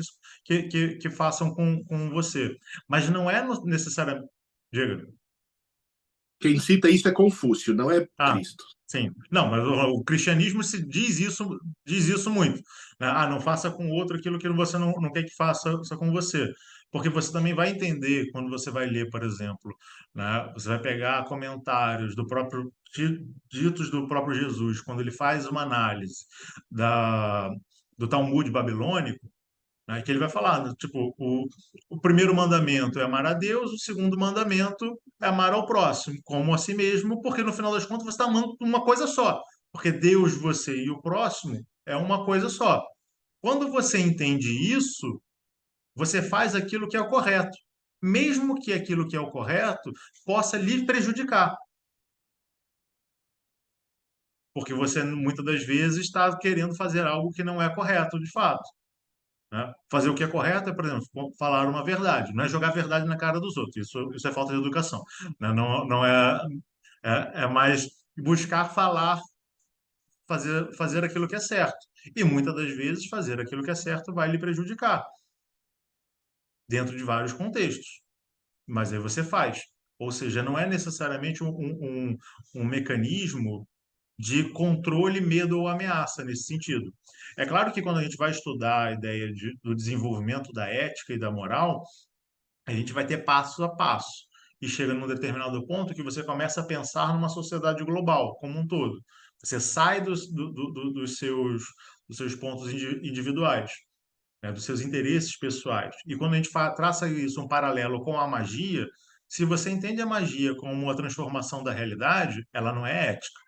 que façam com você. Mas não é necessariamente... Diga. Quem cita isso é Confúcio, não é Cristo. Sim. Não, mas o cristianismo diz isso muito. Né? Não faça com o outro aquilo que você não quer que faça com você. Porque você também vai entender quando você vai ler, por exemplo, né? Você vai pegar comentários do próprio ditos do próprio Jesus, quando ele faz uma análise da, do Talmud babilônico, né? Que ele vai falar, né, tipo, o primeiro mandamento é amar a Deus, o segundo mandamento é amar ao próximo, como a si mesmo, porque no final das contas você está amando uma coisa só, porque Deus, você e o próximo é uma coisa só. Quando você entende isso, você faz aquilo que é o correto, mesmo que aquilo que é o correto possa lhe prejudicar, porque você muitas das vezes está querendo fazer algo que não é correto de fato. Né? Fazer o que é correto é, por exemplo, falar uma verdade, não é jogar a verdade na cara dos outros. Isso é falta de educação. Né? Não, não é mais buscar falar, fazer aquilo que é certo. E muitas das vezes fazer aquilo que é certo vai lhe prejudicar, dentro de vários contextos. Mas aí você faz. Ou seja, não é necessariamente um mecanismo de controle, medo ou ameaça nesse sentido. É claro que quando a gente vai estudar a ideia do desenvolvimento da ética e da moral, a gente vai ter passo a passo. E chega num determinado ponto que você começa a pensar numa sociedade global, como um todo. Você sai dos seus pontos individuais, né, dos seus interesses pessoais. E quando a gente traça isso um paralelo com a magia, se você entende a magia como uma transformação da realidade, ela não é ética,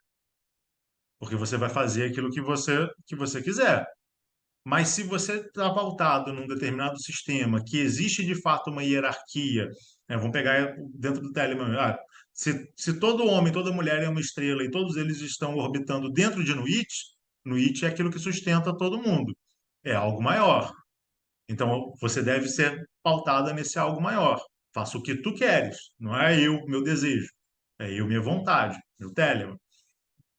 porque você vai fazer aquilo que você quiser. Mas se você está pautado num determinado sistema que existe de fato uma hierarquia, né, vamos pegar dentro do Telemann, se todo homem, toda mulher é uma estrela e todos eles estão orbitando dentro de Nuit é aquilo que sustenta todo mundo. É algo maior. Então, você deve ser pautada nesse algo maior. Faça o que tu queres, não é eu, meu desejo. É eu, minha vontade, meu Telemann.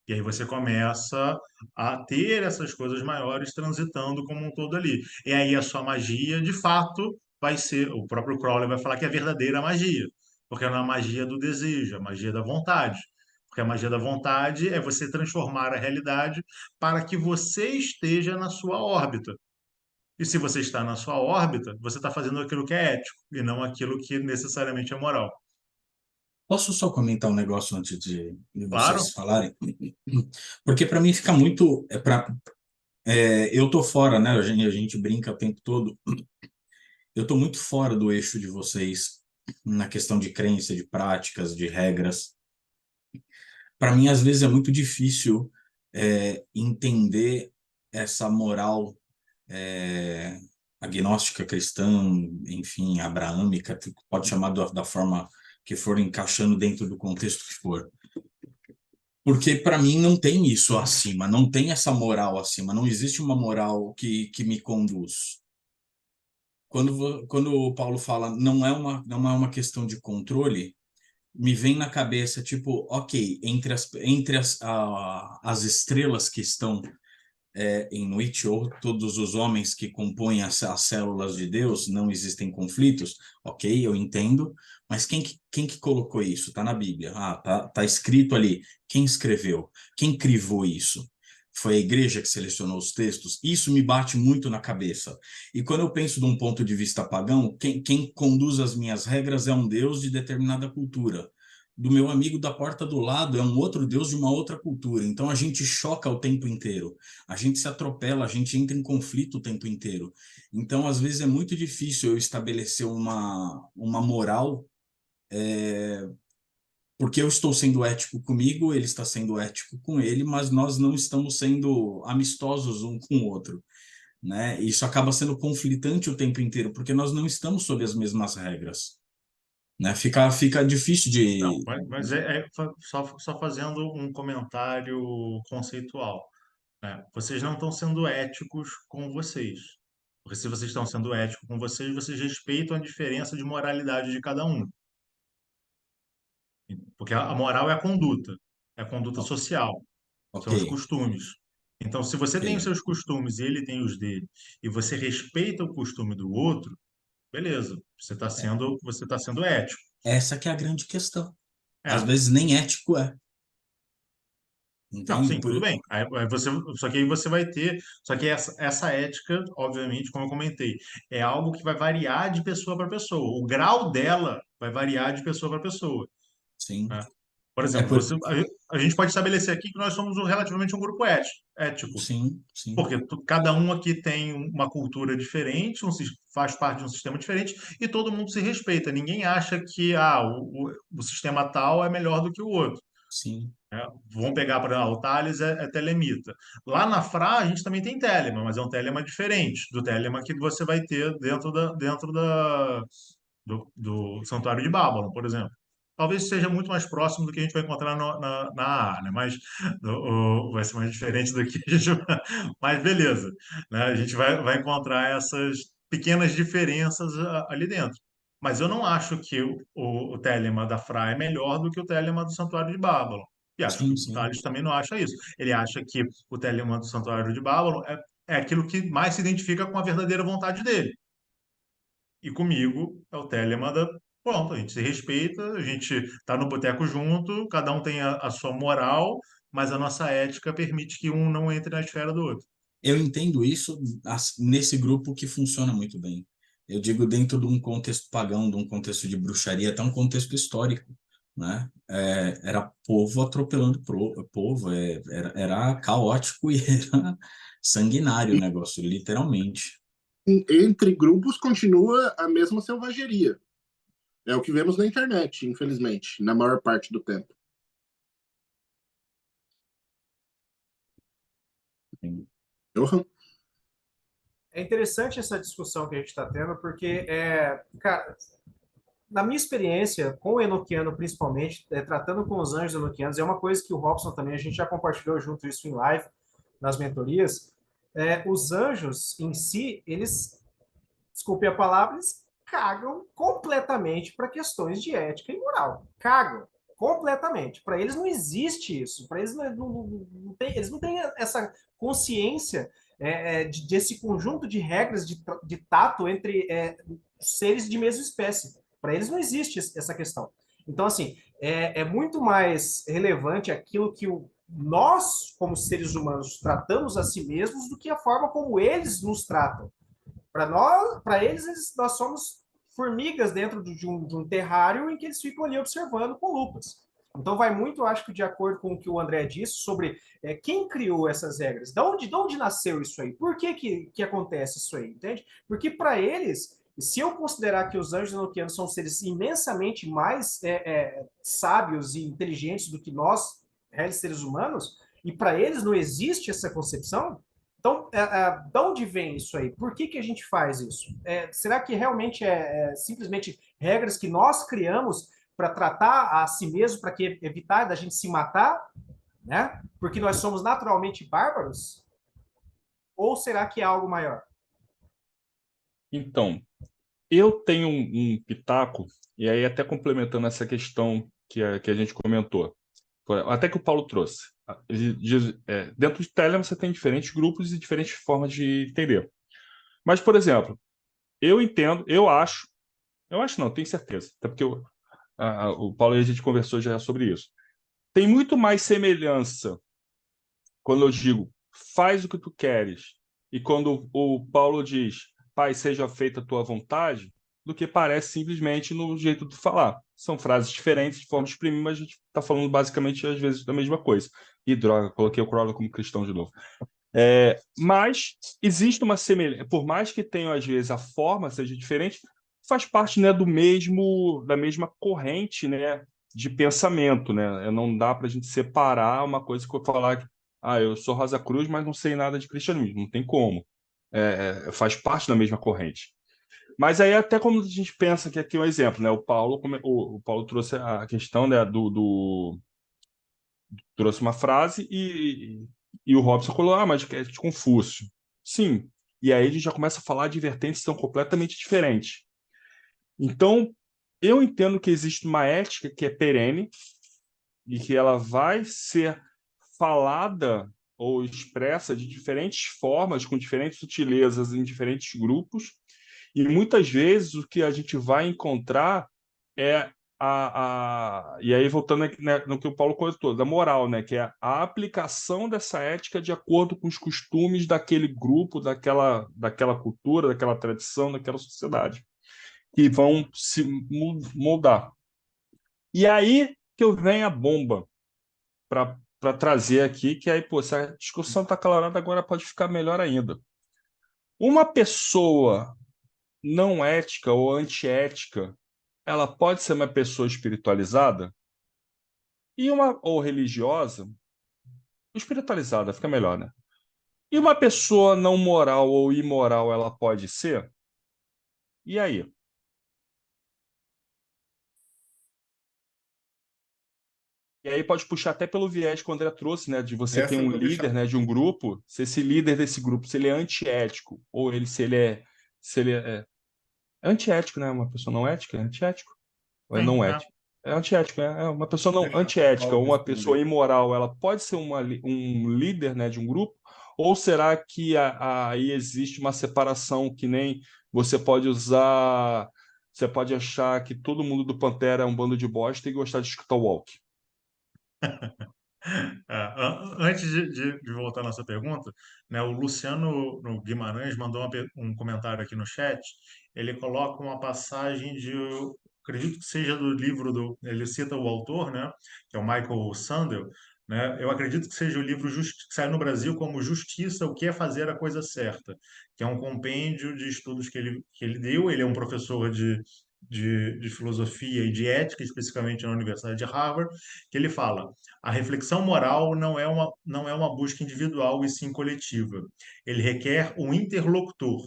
E aí você começa a ter essas coisas maiores transitando como um todo ali. E aí a sua magia, de fato, vai ser, o próprio Crowley vai falar que é a verdadeira magia, porque não é a magia do desejo, é a magia da vontade. Porque a magia da vontade é você transformar a realidade para que você esteja na sua órbita. E se você está na sua órbita, você está fazendo aquilo que é ético e não aquilo que necessariamente é moral. Posso só comentar um negócio antes de Claro? vocês falarem? Porque para mim fica muito. Eu tô fora, né? A gente brinca o tempo todo. Eu tô muito fora do eixo de vocês na questão de crença, de práticas, de regras. Para mim, às vezes, é muito difícil entender essa moral é, agnóstica cristã, enfim, abraâmica, pode chamar da forma que for, encaixando dentro do contexto que for. Porque para mim não tem isso acima, não tem essa moral acima, não existe uma moral que me conduz. Quando o Paulo fala não é uma questão de controle, me vem na cabeça, tipo, ok, as estrelas que estão em Nietzsche, ou todos os homens que compõem as células de Deus, não existem conflitos, ok, eu entendo, mas quem que colocou isso? Está na Bíblia, tá escrito ali. Quem escreveu? Quem crivou isso? Foi a igreja que selecionou os textos? Isso me bate muito na cabeça. E quando eu penso de um ponto de vista pagão, quem conduz as minhas regras é um Deus de determinada cultura. Do meu amigo da porta do lado é um outro Deus de uma outra cultura. Então a gente choca o tempo inteiro, a gente se atropela, a gente entra em conflito o tempo inteiro. Então, às vezes, é muito difícil eu estabelecer uma moral, porque eu estou sendo ético comigo, ele está sendo ético com ele, mas nós não estamos sendo amistosos um com o outro, né? Isso acaba sendo conflitante o tempo inteiro, porque nós não estamos sob as mesmas regras, né? Fica difícil Não, de... mas só fazendo um comentário conceitual, né? Vocês não estão sendo éticos com vocês. Porque se vocês estão sendo éticos com vocês, vocês respeitam a diferença de moralidade de cada um. Porque a moral é a conduta social, Ok, são os costumes. Então, se você tem os ok. seus costumes e ele tem os dele, e você respeita o costume do outro, beleza, você tá sendo ético. Essa que é a grande questão. Às É, vezes nem ético é. Não, entende? sim, tudo bem. Só que aí você vai ter. Só que essa ética, obviamente, como eu comentei, é algo que vai variar de pessoa para pessoa. O grau dela vai variar de pessoa para pessoa, Sim. né? Por É exemplo, por... a gente pode estabelecer aqui que nós somos relativamente um grupo ético, Sim, sim, porque cada um aqui tem uma cultura diferente, faz parte de um sistema diferente e todo mundo se respeita. Ninguém acha que o sistema tal é melhor do que o outro. sim, Vamos pegar, por exemplo, o Thales é telemita. Lá na Fra, a gente também tem telema, mas é um telema diferente do telema que você vai ter do Santuário de Bábalo, por exemplo. Talvez seja muito mais próximo do que a gente vai encontrar na A, né? Mas vai ser mais diferente do que a gente vai... Mas beleza, né? A gente vai encontrar essas pequenas diferenças ali dentro. Mas eu não acho que o telema da Fra é melhor do que o telema do Santuário de Bábalo. E acho que sim, o sim. Tales também não acha isso. Ele acha que o telema do Santuário de Bábalo é aquilo que mais se identifica com a verdadeira vontade dele. E comigo é o telema da. Pronto, a gente se respeita, a gente está no boteco junto, cada um tem a sua moral, mas a nossa ética permite que um não entre na esfera do outro. Eu entendo isso nesse grupo que funciona muito bem. Eu digo dentro de um contexto pagão, de um contexto de bruxaria, até um contexto histórico, né? Era povo atropelando povo, era caótico e era sanguinário o E negócio, literalmente. entre grupos continua a mesma selvageria. É o que vemos na internet, infelizmente, na maior parte do tempo. Johan? É interessante essa discussão que a gente está tendo, porque, cara, na minha experiência, com o Enochiano principalmente, tratando com os anjos enoquianos, é uma coisa que o Robson também, a gente já compartilhou junto isso em live, nas mentorias, os anjos em si, eles, desculpe a palavra, eles cagam completamente para questões de ética e moral. Cagam completamente. Para eles não existe isso. Para eles eles não têm essa consciência desse conjunto de regras de tato entre seres de mesma espécie. Para eles não existe essa questão. Então, assim, é muito mais relevante aquilo que nós, como seres humanos, tratamos a si mesmos do que a forma como eles nos tratam. Para eles, nós somos formigas dentro de um terrário em que eles ficam ali observando com lupas. Então vai muito, acho que de acordo com o que o André disse sobre quem criou essas regras, de onde nasceu isso aí, por que acontece isso aí, entende? Porque para eles, se eu considerar que os anjos enoquianos são seres imensamente mais sábios e inteligentes do que nós, réis seres humanos, e para eles não existe essa concepção, então, de onde vem isso aí? Por que a gente faz isso? Será que realmente simplesmente regras que nós criamos para tratar a si mesmo, para evitar da gente se matar, né? Porque nós somos naturalmente bárbaros? Ou será que é algo maior? Então, eu tenho um pitaco, e aí até complementando essa questão que a gente comentou, até que o Paulo trouxe. Ele diz, dentro de Telegram você tem diferentes grupos e diferentes formas de entender. Mas, por exemplo, eu entendo, eu acho não, tenho certeza, até porque o Paulo e a gente conversou já sobre isso. Tem muito mais semelhança quando eu digo faz o que tu queres e quando o Paulo diz Pai, seja feita a tua vontade, do que parece simplesmente no jeito de falar. São frases diferentes, de forma de exprimir, mas a gente está falando basicamente, às vezes, da mesma coisa. E droga, coloquei o Crowley como cristão de novo. Mas existe uma semelhança, por mais que tenha, às vezes, a forma seja diferente, faz parte, né, da mesma corrente, né, de pensamento, né? Não dá para a gente separar uma coisa que eu falar que eu sou Rosa Cruz, mas não sei nada de cristianismo, não tem como. Faz parte da mesma corrente. Mas aí até como a gente pensa que aqui é um exemplo, né? O Paulo trouxe a questão, né, trouxe uma frase e o Robson falou, mas é de Confúcio. Sim. E aí a gente já começa a falar de vertentes que são completamente diferentes. Então, eu entendo que existe uma ética que é perene e que ela vai ser falada ou expressa de diferentes formas, com diferentes sutilezas em diferentes grupos, e muitas vezes o que a gente vai encontrar é e aí, voltando aqui, né, no que o Paulo comentou, da moral, né, que é a aplicação dessa ética de acordo com os costumes daquele grupo, daquela cultura, daquela tradição, daquela sociedade, que vão se moldar. E aí que eu venho a bomba para trazer aqui, que aí, pô, se a discussão está acalorada, agora pode ficar melhor ainda. Uma pessoa não ética ou antiética, ela pode ser uma pessoa espiritualizada e uma ou religiosa, espiritualizada fica melhor, né? E uma pessoa não moral ou imoral, ela pode ser? E aí? E aí pode puxar até pelo viés que o André trouxe, né? De você ter Essa eu um vou deixar. líder, né? De um grupo, se esse líder desse grupo, se ele é antiético, ou se ele é antiético, né? Uma pessoa não ética, é antiético. Ou é Sim, não é. ético? É antiético, é uma pessoa não Deixa o antiética ou Paulo uma pessoa responder. imoral, ela pode ser um líder, né, de um grupo? Ou será que aí existe uma separação que nem você pode usar, você pode achar que todo mundo do Pantera é um bando de bosta e gostar de escutar o Walk? Antes de voltar à nossa pergunta, né, o Luciano no Guimarães mandou um comentário aqui no chat. Ele coloca uma passagem eu acredito que seja do livro ele cita o autor, né, que é o Michael Sandel, né? Eu acredito que seja o livro que saiu no Brasil como Justiça, o que é fazer a coisa certa, que é um compêndio de estudos que ele deu. Ele é um professor de filosofia e de ética, especificamente na Universidade de Harvard, que ele fala: a reflexão moral não é uma busca individual e sim coletiva. Ele requer um interlocutor,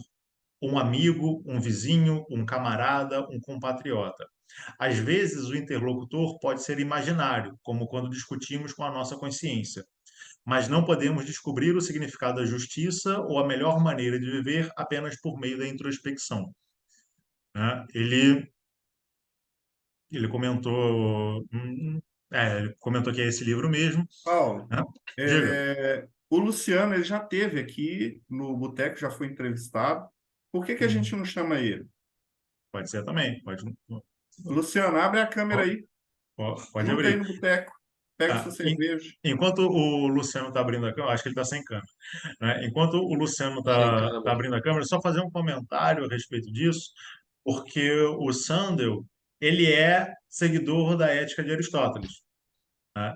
um amigo, um vizinho, um camarada, um compatriota. Às vezes, o interlocutor pode ser imaginário, como quando discutimos com a nossa consciência, mas não podemos descobrir o significado da justiça ou a melhor maneira de viver apenas por meio da introspecção, né? Ele comentou, ele comentou que é esse livro mesmo, Paulo, né? Diga. o Luciano ele já teve aqui no Boteco, já foi entrevistado. Por que que a gente Hum, não chama ele? Pode ser também, Luciano, abre a câmera aí. pode Junta aí abrir. no boteco. Pega sua Tá. cerveja. Enquanto o Luciano está abrindo a câmera, acho que ele está sem câmera, né? Enquanto o Luciano Sem tá câmera. abrindo a câmera, só fazer um comentário a respeito disso, porque o Sandel, ele é seguidor da ética de Aristóteles, né?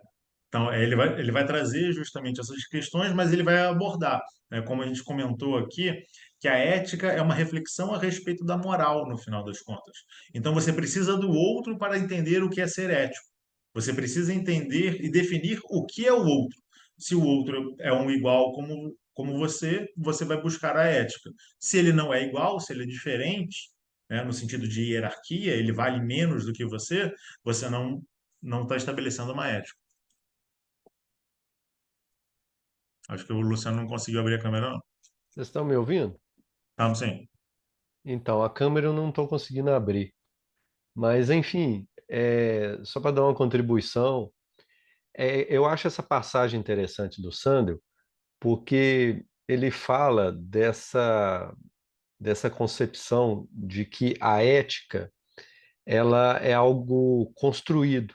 Então, ele vai trazer justamente essas questões, mas ele vai abordar, né, como a gente comentou aqui, que a ética é uma reflexão a respeito da moral, no final das contas. Então, você precisa do outro para entender o que é ser ético. Você precisa entender e definir o que é o outro. Se o outro é um igual como você vai buscar a ética. Se ele não é igual, se ele é diferente, né, no sentido de hierarquia, ele vale menos do que você não está estabelecendo uma ética. Acho que o Luciano não conseguiu abrir a câmera, não. Vocês estão me ouvindo? Estamos sim. Então, a câmera eu não estou conseguindo abrir. Mas, enfim, só para dar uma contribuição, eu acho essa passagem interessante do Sandel, porque ele fala dessa concepção de que a ética ela é algo construído.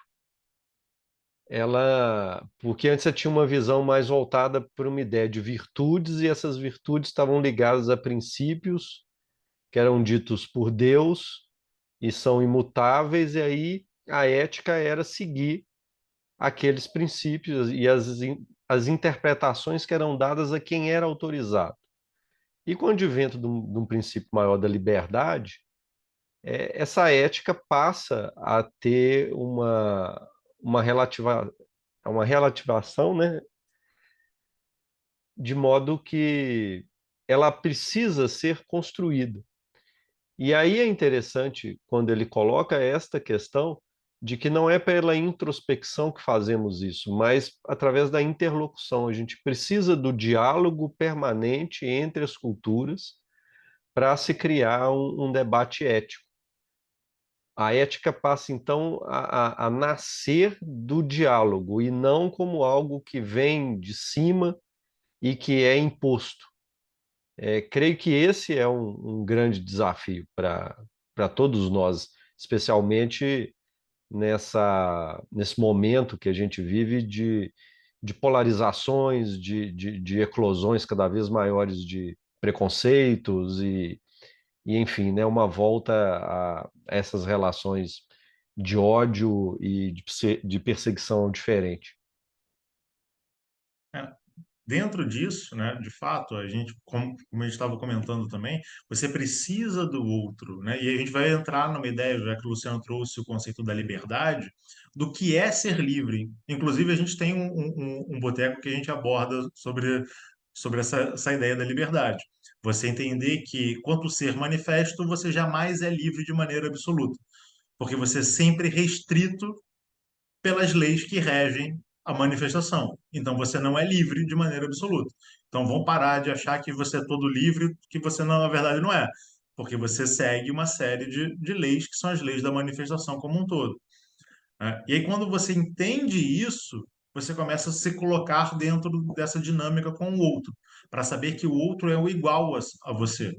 Porque antes você tinha uma visão mais voltada para uma ideia de virtudes, e essas virtudes estavam ligadas a princípios que eram ditos por Deus e são imutáveis, e aí a ética era seguir aqueles princípios e as interpretações que eram dadas a quem era autorizado. E com o advento de um princípio maior da liberdade, essa ética passa a ter uma relativação, né, de modo que ela precisa ser construída. E aí é interessante quando ele coloca esta questão de que não é pela introspecção que fazemos isso, mas através da interlocução. A gente precisa do diálogo permanente entre as culturas para se criar um debate ético. A ética passa, então, a nascer do diálogo e não como algo que vem de cima e que é imposto. Creio que esse é um grande desafio para todos nós, especialmente nesse momento que a gente vive de polarizações, de eclosões cada vez maiores de preconceitos e enfim, né, uma volta a essas relações de ódio e de perseguição diferente. É, dentro disso, né, de fato, a gente, como a gente estava comentando também, você precisa do outro, né? E a gente vai entrar numa ideia, já que o Luciano trouxe o conceito da liberdade, do que é ser livre. Inclusive, a gente tem um boteco que a gente aborda sobre essa ideia da liberdade. Você entender que, quanto ser manifesto, você jamais é livre de maneira absoluta, porque você é sempre restrito pelas leis que regem a manifestação. Então você não é livre de maneira absoluta. Então vão parar de achar que você é todo livre, que você não, na verdade não é, porque você segue uma série de leis que são as leis da manifestação como um todo, né? E aí quando você entende isso, você começa a se colocar dentro dessa dinâmica com o outro, para saber que o outro é o igual a você.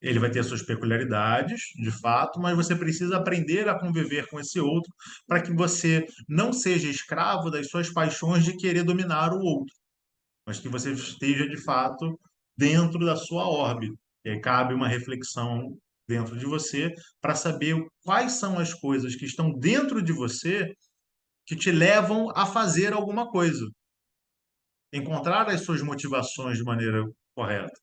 Ele vai ter suas peculiaridades, de fato, mas você precisa aprender a conviver com esse outro para que você não seja escravo das suas paixões de querer dominar o outro, mas que você esteja, de fato, dentro da sua órbita. E aí cabe uma reflexão dentro de você para saber quais são as coisas que estão dentro de você que te levam a fazer alguma coisa. Encontrar as suas motivações de maneira correta.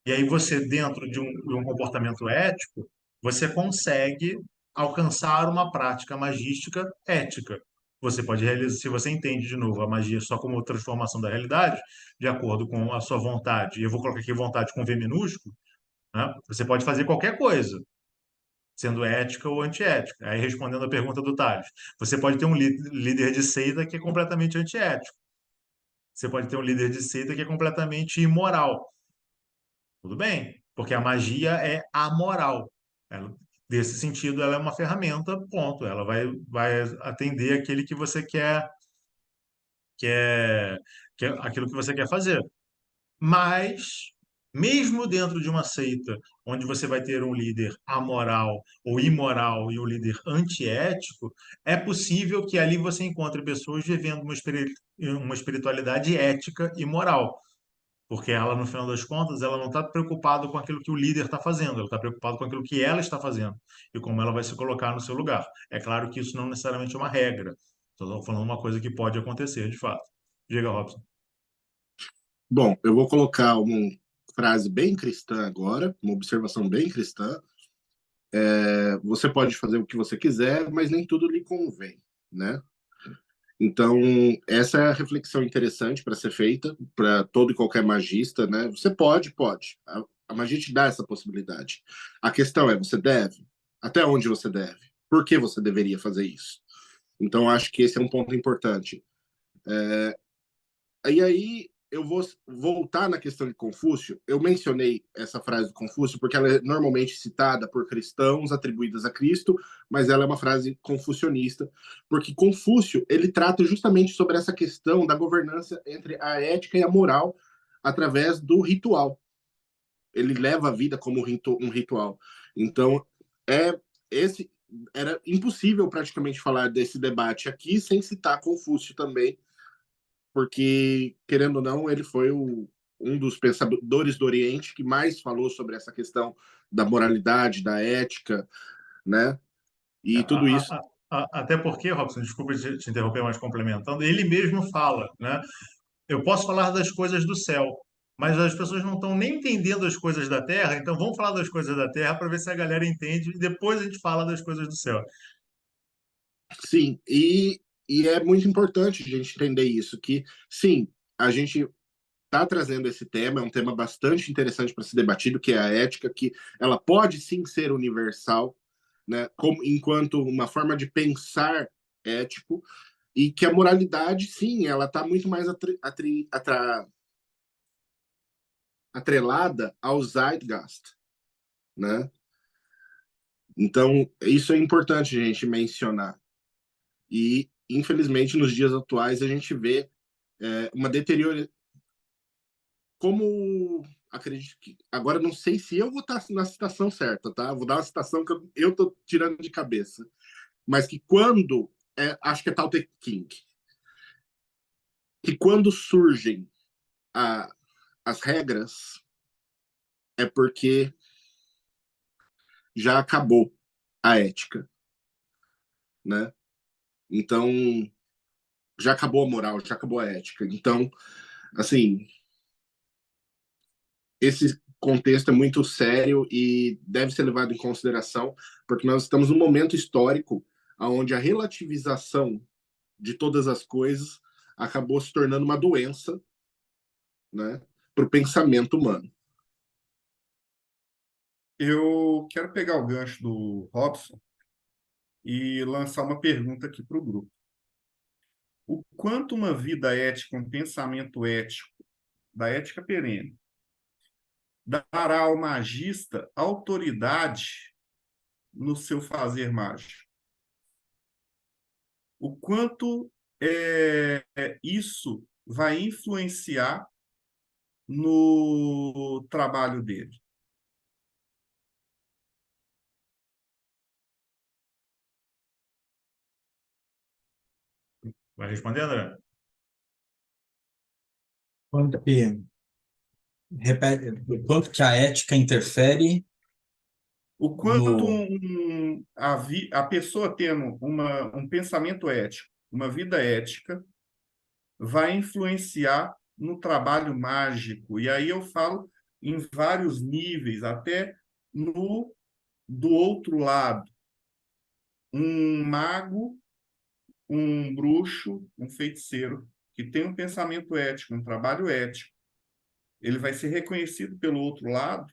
E aí você, dentro de um comportamento ético, você consegue alcançar uma prática magística ética. Você pode realizar, se você entende de novo a magia só como transformação da realidade, de acordo com a sua vontade, e eu vou colocar aqui vontade com V minúsculo, né? Você pode fazer qualquer coisa, sendo ética ou antiética. Aí, respondendo a pergunta do Tales, você pode ter um líder de seita que é completamente antiético. Você pode ter um líder de seita que é completamente imoral. Tudo bem, porque a magia é amoral. Ela, desse sentido, ela é uma ferramenta, ponto. Ela vai atender aquele que você quer, quer aquilo que você quer fazer. Mas, mesmo dentro de uma seita, onde você vai ter um líder amoral ou imoral e um líder antiético, é possível que ali você encontre pessoas vivendo uma espiritualidade ética e moral. Porque ela, no final das contas, ela não está preocupada com aquilo que o líder está fazendo, ela está preocupada com aquilo que ela está fazendo e como ela vai se colocar no seu lugar. É claro que isso não necessariamente é uma regra. Estou falando uma coisa que pode acontecer, de fato. Diga, Robson. Bom, eu vou colocar uma frase bem cristã agora, uma observação bem cristã. Você pode fazer o que você quiser, mas nem tudo lhe convém, né? Então, essa é a reflexão interessante para ser feita para todo e qualquer magista, né? Você pode. A magia te dá essa possibilidade. A questão é, você deve? Até onde você deve? Por que você deveria fazer isso? Então, acho que esse é um ponto importante. E aí, eu vou voltar na questão de Confúcio. Eu mencionei essa frase do Confúcio porque ela é normalmente citada por cristãos atribuídas a Cristo, mas ela é uma frase confucionista, porque Confúcio ele trata justamente sobre essa questão da governança entre a ética e a moral através do ritual. Ele leva a vida como um ritual. Então, é esse era impossível praticamente falar desse debate aqui sem citar Confúcio também, porque, querendo ou não, ele foi um dos pensadores do Oriente que mais falou sobre essa questão da moralidade, da ética, né? E tudo isso. Até porque, Robson, desculpa te interromper, mas complementando, ele mesmo fala, né? Eu posso falar das coisas do céu, mas as pessoas não estão nem entendendo as coisas da terra, então vamos falar das coisas da terra para ver se a galera entende e depois a gente fala das coisas do céu. Sim, e é muito importante a gente entender isso, que sim, a gente está trazendo esse tema, é um tema bastante interessante para ser debatido, que é a ética, que ela pode sim ser universal, né, como, enquanto uma forma de pensar ético, e que a moralidade, sim, ela está muito mais atrelada ao Zeitgeist, né? Então, isso é importante a gente mencionar. E, infelizmente, nos dias atuais, a gente vê uma deterioração. Como acredito que. Agora, não sei se eu vou estar na citação certa, tá? Vou dar uma citação que eu estou tirando de cabeça. mas que quando, acho que é Tao Te Ching, que quando surgem as regras, é porque já acabou a ética, né? Então, já acabou a moral, já acabou a ética. Então, assim, esse contexto é muito sério e deve ser levado em consideração, porque nós estamos num momento histórico onde a relativização de todas as coisas acabou se tornando uma doença, né, para o pensamento humano. Eu quero pegar o gancho do Robson e lançar uma pergunta aqui para o grupo. O quanto uma vida ética, um pensamento ético, da ética perene, dará ao magista autoridade no seu fazer mágico? O quanto isso vai influenciar no trabalho dele? Vai responder, André? Quanto que, repete, quanto que a ética interfere O quanto no... a pessoa tendo um pensamento ético, uma vida ética, vai influenciar no trabalho mágico. E aí eu falo em vários níveis, até no do outro lado. Um mago, um bruxo, um feiticeiro que tem um pensamento ético, um trabalho ético, ele vai ser reconhecido pelo outro lado.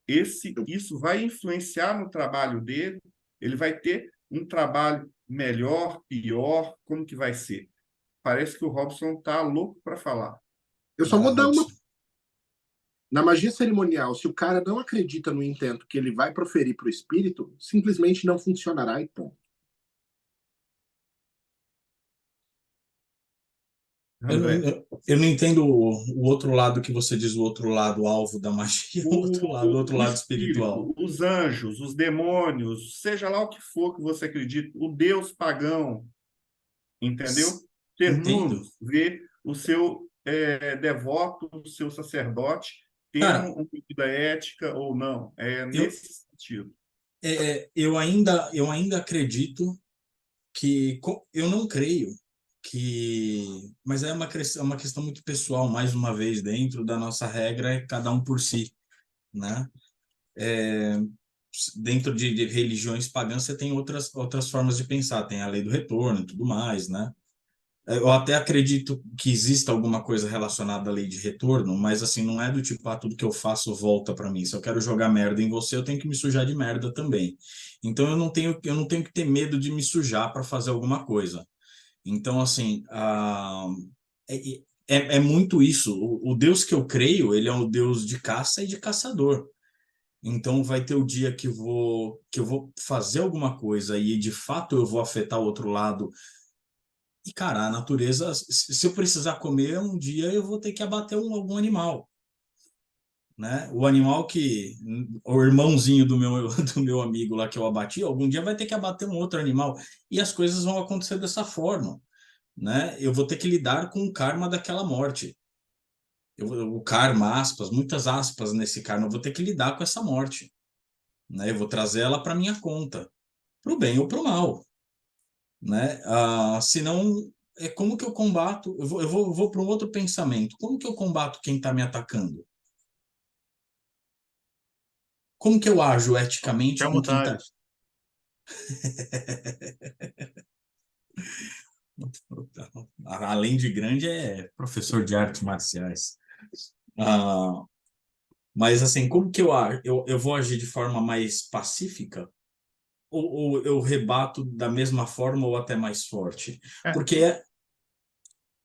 Isso vai influenciar no trabalho dele. Ele vai ter um trabalho melhor, pior, como que vai ser? Parece que o Robson está louco para falar. Eu só vou dar uma. Robson. Na magia cerimonial, se o cara não acredita no intento que ele vai proferir para o espírito, simplesmente não funcionará e ponto. Eu não entendo o outro lado que você diz, o outro lado alvo da magia, o outro lado espiritual. Espírito, os anjos, os demônios, seja lá o que for que você acredita, o Deus pagão, entendeu? Ter Entendo. mundos, ver o seu devoto, o seu sacerdote, tendo Cara, uma vida ética ou não. É eu, nesse sentido. eu ainda acredito que... Eu não creio que... Mas é uma questão muito pessoal, mais uma vez, dentro da nossa regra, é cada um por si, né? Dentro de religiões pagãs, você tem outras formas de pensar, tem a lei do retorno e tudo mais, né? Eu até acredito que exista alguma coisa relacionada à lei de retorno, mas assim, não é do tipo, tudo que eu faço volta para mim. Se eu quero jogar merda em você, eu tenho que me sujar de merda também. Então eu não tenho que ter medo de me sujar para fazer alguma coisa. Então, assim, é, é muito isso. O Deus que eu creio, ele é um Deus de caça e de caçador. Então vai ter o dia que eu vou fazer alguma coisa e de fato eu vou afetar o outro lado. E, cara, a natureza, se eu precisar comer, um dia eu vou ter que abater algum animal, né? O animal o irmãozinho do meu amigo lá que eu abati, algum dia vai ter que abater um outro animal. E as coisas vão acontecer dessa forma, né? Eu vou ter que lidar com o karma daquela morte. O karma, aspas, muitas aspas nesse karma, eu vou ter que lidar com essa morte, né? Eu vou trazer ela para minha conta, pro bem ou pro mal, né? Senão, como que eu combato? Eu vou para um outro pensamento. Como que eu combato quem está me atacando? Como que eu ajo eticamente Chama com o quem está... Thales. Além de grande, é professor de artes marciais. Ah, mas, assim, como que eu ajo? Eu vou agir de forma mais pacífica? Ou eu rebato da mesma forma ou até mais forte? É, Porque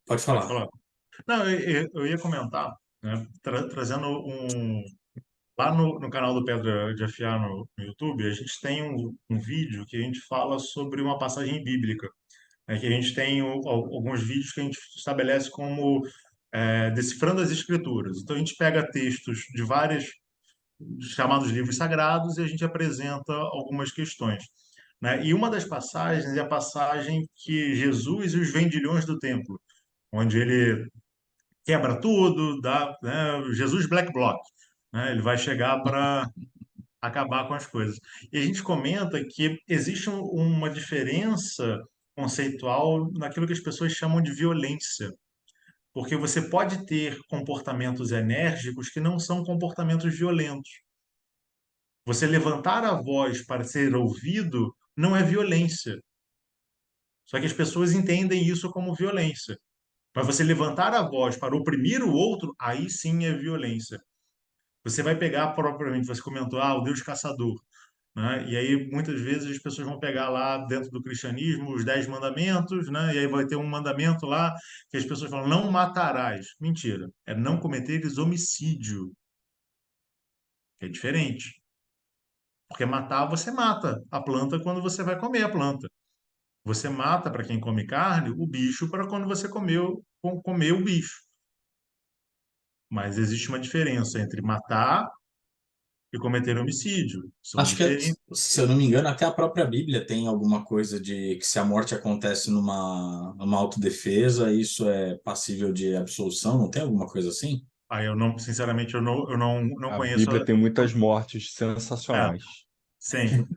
Pode pode falar. falar. Não, eu ia comentar, né, trazendo um. Lá no canal do Pedra de Afiar no YouTube, a gente tem um vídeo que a gente fala sobre uma passagem bíblica, né, que a gente tem alguns vídeos que a gente estabelece como decifrando as escrituras. Então a gente pega textos de vários chamados livros sagrados e a gente apresenta algumas questões. né? E uma das passagens é a passagem que Jesus e os vendilhões do templo, onde ele quebra tudo, dá, né, Jesus Black Bloc, né? Ele vai chegar para acabar com as coisas. E a gente comenta que existe uma diferença conceitual naquilo que as pessoas chamam de violência, porque você pode ter comportamentos enérgicos que não são comportamentos violentos. Você levantar a voz para ser ouvido não é violência. Só que as pessoas entendem isso como violência. Mas você levantar a voz para oprimir o outro, aí sim é violência. Você vai pegar propriamente, você comentou, o Deus caçador, né? E aí muitas vezes as pessoas vão pegar lá dentro do cristianismo os 10 mandamentos, né? E aí vai ter um mandamento lá que as pessoas falam, não matarás. Mentira, é não cometeres homicídio, que é diferente. Porque matar, você mata a planta quando você vai comer a planta. Você mata, para quem come carne, o bicho para quando você comer o bicho. Mas existe uma diferença entre matar e cometer homicídio. São Acho que, diferentes. se eu não me engano, até a própria Bíblia tem alguma coisa de que se a morte acontece numa autodefesa, isso é passível de absolução, não tem alguma coisa assim? Aí eu não, sinceramente, eu não A conheço. Bíblia tem muitas mortes É, sensacionais. sim.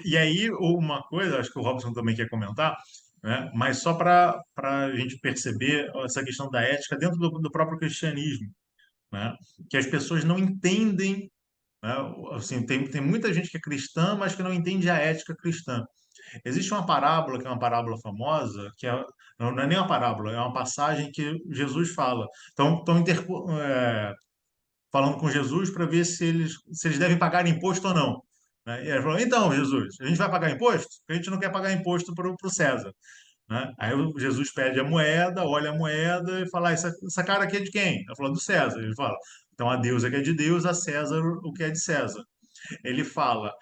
E aí, uma coisa, acho que o Robson também quer comentar, né? Mas só para a gente perceber essa questão da ética dentro do próprio cristianismo, né? Que as pessoas não entendem, né? Assim, tem muita gente que é cristã, mas que não entende a ética cristã. Existe uma parábola, que é uma parábola famosa, não é nem uma parábola, é uma passagem que Jesus fala. Então, falando com Jesus para ver se eles devem pagar imposto ou não. Né? E ele falou: então, Jesus, a gente vai pagar imposto? Porque a gente não quer pagar imposto para o César. Né? Aí Jesus pede a moeda, olha a moeda e fala: essa cara aqui é de quem? Ela falou: do César. Ele fala: então a Deus é que é de Deus, a César o que é de César. Ele fala: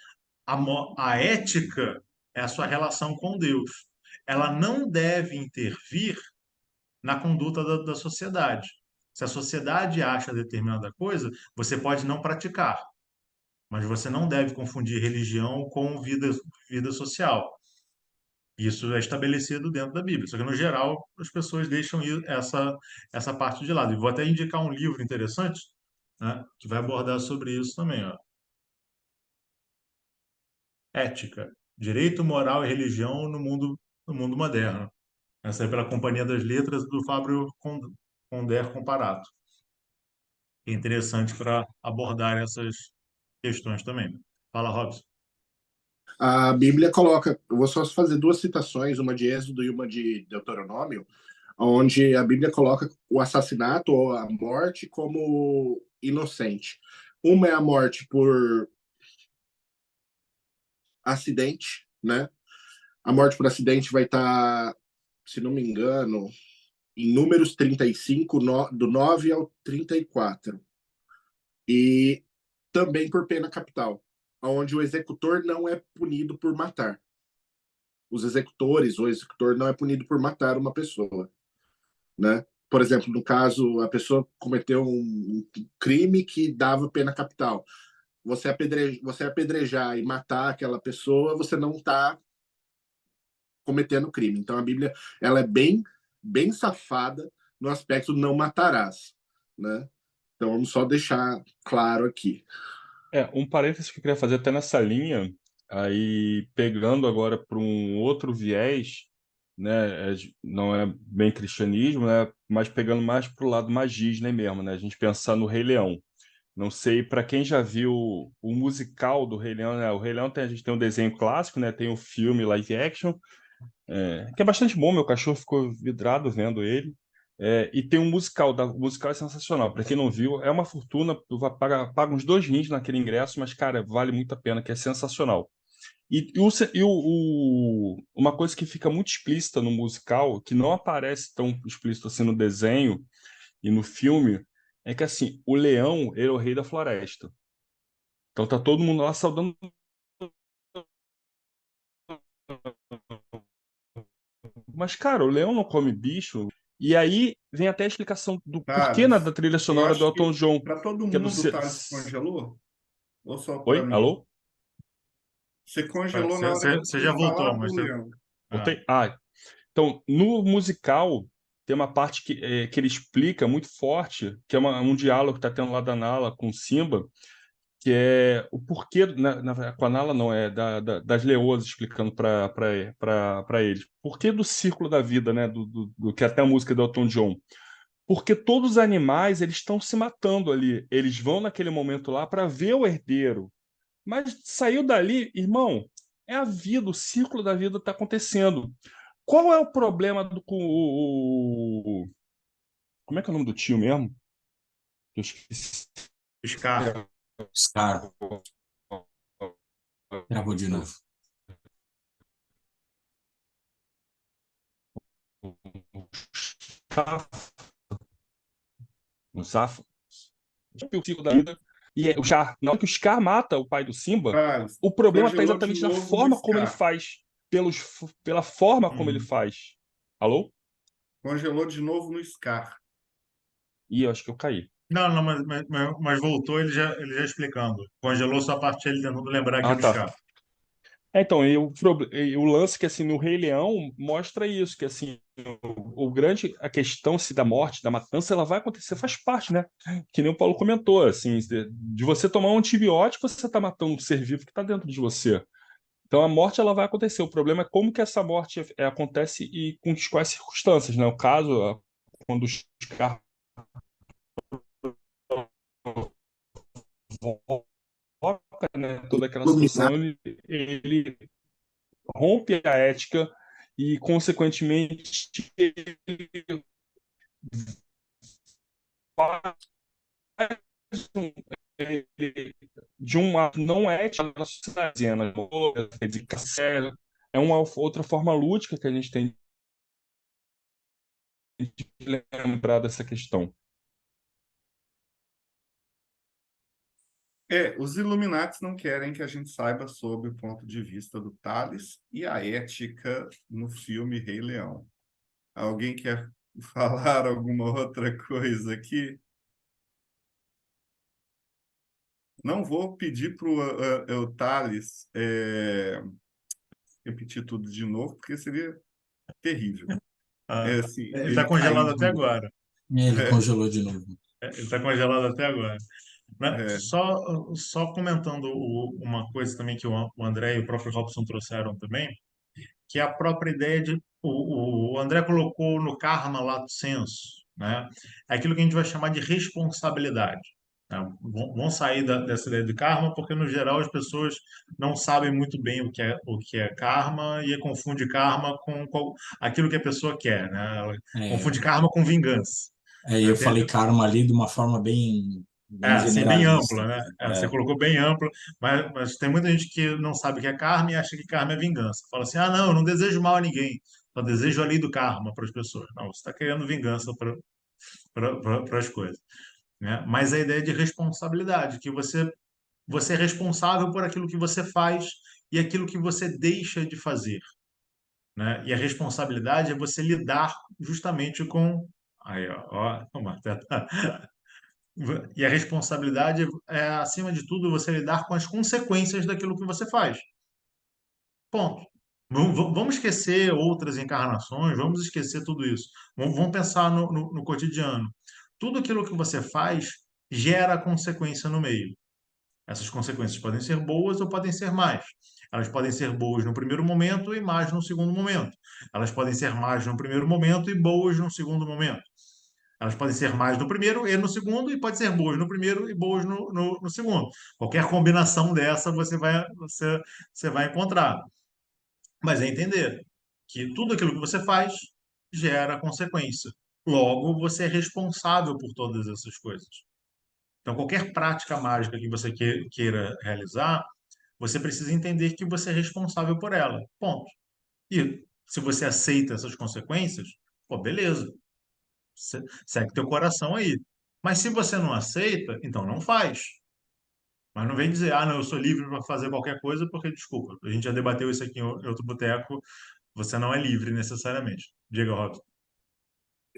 a ética é a sua relação com Deus. Ela não deve intervir na conduta da sociedade. Se a sociedade acha determinada coisa, você pode não praticar, mas você não deve confundir religião com vida social. Isso é estabelecido dentro da Bíblia. Só que, no geral, as pessoas deixam essa parte de lado. E vou até indicar um livro interessante, né, que vai abordar sobre isso também. Ó. Ética, Direito, Moral e Religião no mundo moderno. Essa é pela Companhia das Letras do Fábio Conder Comparato. É interessante para abordar essas questões também. Fala, Robson. A Bíblia coloca, eu vou só fazer duas citações, uma de Êxodo e uma de Deuteronômio, onde a Bíblia coloca o assassinato ou a morte como inocente. Uma é a morte por acidente, né? A morte por acidente vai estar, se não me engano, em Números 35, do 9 ao 34. E também por pena capital, onde o executor não é punido por matar. Os executores, o executor não é punido por matar uma pessoa, né? Por exemplo, no caso, a pessoa cometeu um crime que dava pena capital. Você apedrejar e matar aquela pessoa, você não está cometendo crime. Então a Bíblia ela é bem safada no aspecto não matarás, né? Então vamos só deixar claro aqui. Um parênteses que eu queria fazer até nessa linha, aí pegando agora para um outro viés, né, não é bem cristianismo, né, mas pegando mais para o lado mais Disney mesmo, né, a gente pensar no Rei Leão. Não sei, para quem já viu o musical do Rei Leão, né, o Rei Leão a gente tem um desenho clássico, né, tem o filme live action, que é bastante bom, meu cachorro ficou vidrado vendo ele. E tem um musical, o musical é sensacional. Para quem não viu, é uma fortuna, tu vai paga uns 2 rins naquele ingresso, mas, cara, vale muito a pena, que é sensacional. Uma coisa que fica muito explícita no musical, que não aparece tão explícito assim no desenho e no filme, é que, assim, o leão, ele é o rei da floresta. Então tá todo mundo lá saudando. Mas, cara, o leão não come bicho. E aí vem até a explicação do porquê Thales, da trilha eu sonora do acho Elton que John. para todo Que é mundo o Thales descongelou. Ou só para Oi? mim? Alô? Você congelou na hora que eu Você fui já voltou, falar, mas... ô, Leão? Ah, Voltei? Ah, então, no musical, tem uma parte que ele explica muito forte, que é um diálogo que está tendo lá da Nala com o Simba, que é o porquê, com a Nala não, é das leoas explicando para eles. Porquê do círculo da vida, né? Do que até a música do Elton John. Porque todos os animais eles estão se matando ali. Eles vão naquele momento lá para ver o herdeiro. Mas saiu dali, irmão, é a vida, o círculo da vida está acontecendo. Qual é o problema com como é que é o nome do tio mesmo? Eu esqueci. Scar. Scar, gravou de novo. O Safo. O ciclo da vida. E o Scar, na hora que o Scar mata o pai do Simba, Carlos, o problema está congelou de exatamente na novo no forma como ele Scar. faz. Pela forma como ele Uhum. faz. Alô? Congelou de novo no Scar. Ih, eu acho que eu caí. Não, não, mas voltou ele já explicando. Congelou só a parte ele tentando lembrar aqui Ah, do tá. Scar. Então, e o lance que assim no Rei Leão mostra isso, que assim o grande a questão se da morte, da matança, ela vai acontecer, faz parte, né? Que nem o Paulo comentou, assim, de você tomar um antibiótico, você está matando um ser vivo que está dentro de você. Então a morte ela vai acontecer. O problema é como que essa morte acontece e com quais circunstâncias, né? O caso quando os caras né, toda aquela situação, Iluminado. ele rompe a ética e, consequentemente, ele faz de um ato não ético na sociedade, né? É uma outra forma lúdica que a gente tem de lembrar dessa questão. Os Illuminates não querem que a gente saiba sobre o ponto de vista do Thales e a ética no filme Rei Leão. Alguém quer falar alguma outra coisa aqui? Não vou pedir para o Thales repetir tudo de novo, porque seria terrível. Ah, Assim, ele está ele cair congelado de até novo. agora. Ele congelou de novo. Ele está congelado até agora. Né? É, Só comentando uma coisa também que o André e o próprio Robson trouxeram também, que é a própria ideia de. O André colocou no karma lato sensu, né? É aquilo que a gente vai chamar de responsabilidade. Né? Vão sair dessa ideia de karma, porque no geral as pessoas não sabem muito bem o que é karma e confunde karma com aquilo que a pessoa quer, né? Ela confunde É, karma com vingança. Né? eu falei karma ali de uma forma bem Assim, bem generalista. ampla, né? Você colocou bem amplo, mas tem muita gente que não sabe o que é karma e acha que karma é vingança. Fala assim, ah, não, eu não desejo mal a ninguém, só desejo a lei do karma para as pessoas. Não, você está querendo vingança para as coisas, né? Mas a ideia de responsabilidade, que você é responsável por aquilo que você faz e aquilo que você deixa de fazer, né? E a responsabilidade é você lidar justamente com... Aí, ó, Marta, e a responsabilidade é, acima de tudo, você lidar com as consequências daquilo que você faz. Ponto. Vamos esquecer outras encarnações, vamos esquecer tudo isso. Vamos pensar no cotidiano. Tudo aquilo que você faz gera consequência no meio. Essas consequências podem ser boas ou podem ser más. Elas podem ser boas no primeiro momento e más no segundo momento. Elas podem ser más no primeiro momento e boas no segundo momento. Elas podem ser más no primeiro e no segundo, e pode ser boas no primeiro e boas no segundo. Qualquer combinação dessa você vai encontrar. Mas é entender que tudo aquilo que você faz gera consequência. Logo, você é responsável por todas essas coisas. Então, qualquer prática mágica que você queira realizar, você precisa entender que você é responsável por ela. Ponto. E se você aceita essas consequências, pô, beleza. Segue teu coração aí. Mas se você não aceita, então não faz. Mas não vem dizer, ah, não, eu sou livre para fazer qualquer coisa, porque, desculpa, a gente já debateu isso aqui em outro boteco, você não é livre necessariamente. Diga, Robson.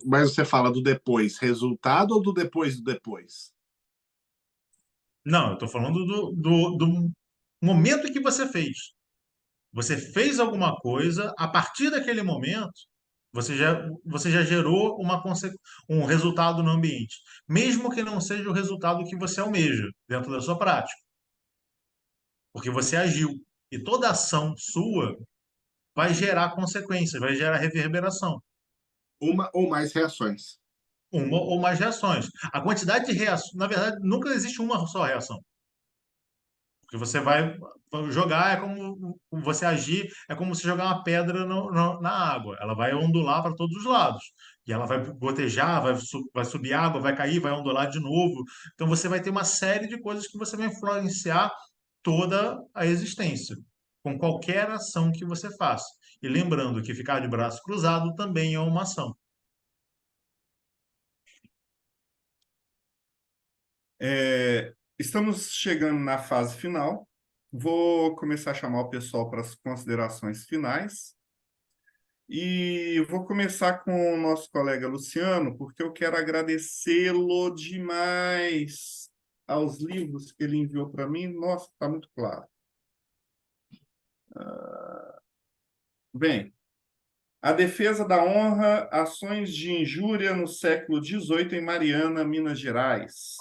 Mas você fala do depois resultado ou do depois do depois? Não, eu estou falando do momento que você fez. Você fez alguma coisa, a partir daquele momento, você já gerou um resultado no ambiente, mesmo que não seja o resultado que você almeja dentro da sua prática, porque você agiu. E toda ação sua vai gerar consequências, vai gerar reverberação. Uma ou mais reações. Uma ou mais reações. A quantidade de reações, na verdade, nunca existe uma só reação. Porque você vai jogar, é como você agir, é como se jogar uma pedra na água. Ela vai ondular para todos os lados. E ela vai gotejar, vai subir água, vai cair, vai ondular de novo. Então você vai ter uma série de coisas que você vai influenciar toda a existência, com qualquer ação que você faça. E lembrando que ficar de braço cruzado também é uma ação. Estamos chegando na fase final. Vou começar a chamar o pessoal para as considerações finais. E vou começar com o nosso colega Luciano, porque eu quero agradecê-lo demais aos livros que ele enviou para mim. Nossa, está muito claro. Bem, A Defesa da Honra, Ações de Injúria no século XVIII em Mariana, Minas Gerais.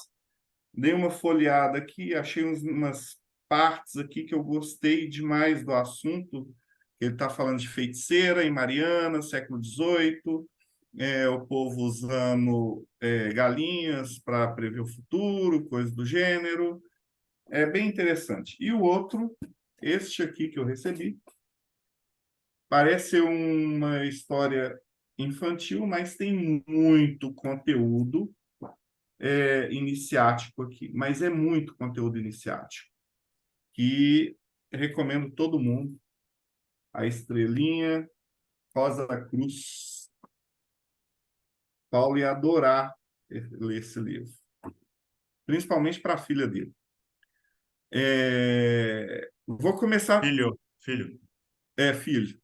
Dei uma folheada aqui, achei umas partes aqui que eu gostei demais do assunto. Ele está falando de feiticeira em Mariana, século XVIII, o povo usando galinhas para prever o futuro, coisas do gênero. É bem interessante. E o outro, este aqui que eu recebi, parece ser uma história infantil, mas tem muito conteúdo iniciático aqui, mas é muito conteúdo iniciático. Que recomendo todo mundo. A Estrelinha, Rosa Cruz. Paulo ia adorar ler esse livro, principalmente para a filha dele. Vou começar. Filho. Filho.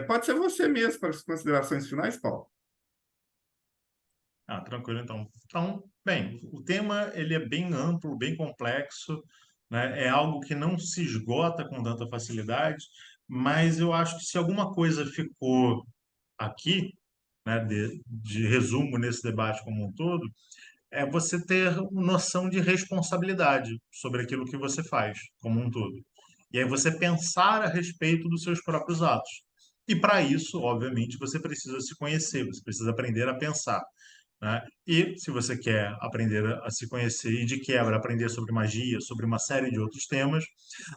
Pode ser você mesmo para as considerações finais, Paulo. Tranquilo, então. Então, bem, o tema ele é bem amplo, bem complexo, né? É algo que não se esgota com tanta facilidade, mas eu acho que se alguma coisa ficou aqui, né, de resumo nesse debate como um todo, é você ter noção de responsabilidade sobre aquilo que você faz como um todo. E aí você pensar a respeito dos seus próprios atos. E para isso, obviamente, você precisa se conhecer, você precisa aprender a pensar, né? E se você quer aprender a se conhecer e de quebra aprender sobre magia, sobre uma série de outros temas,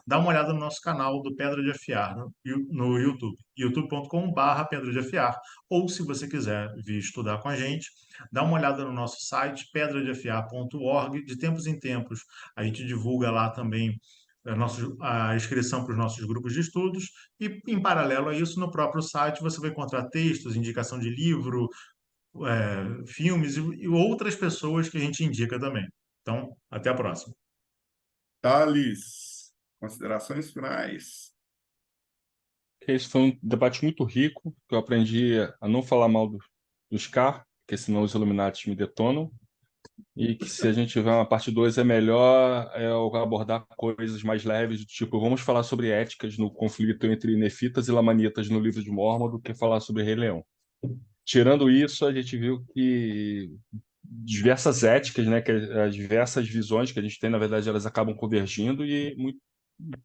dá uma olhada no nosso canal do Pedra de Afiar no YouTube, youtube.com/Pedra de Afiar, ou se você quiser vir estudar com a gente, dá uma olhada no nosso site pedradeafiar.org. De tempos em tempos a gente divulga lá também a inscrição para os nossos grupos de estudos e, em paralelo a isso, no próprio site você vai encontrar textos, indicação de livro, filmes e outras pessoas que a gente indica também. Então, até a próxima. Thales, considerações finais. Esse foi um debate muito rico, que eu aprendi a não falar mal dos Scar, porque senão os Illuminati me detonam. E que se a gente tiver uma parte 2 é melhor eu abordar coisas mais leves, do tipo, vamos falar sobre éticas no conflito entre nefitas e lamanitas no livro de Mórmon do que falar sobre Rei Leão. Tirando isso, a gente viu que diversas éticas, né, que as diversas visões que a gente tem, na verdade, elas acabam convergindo e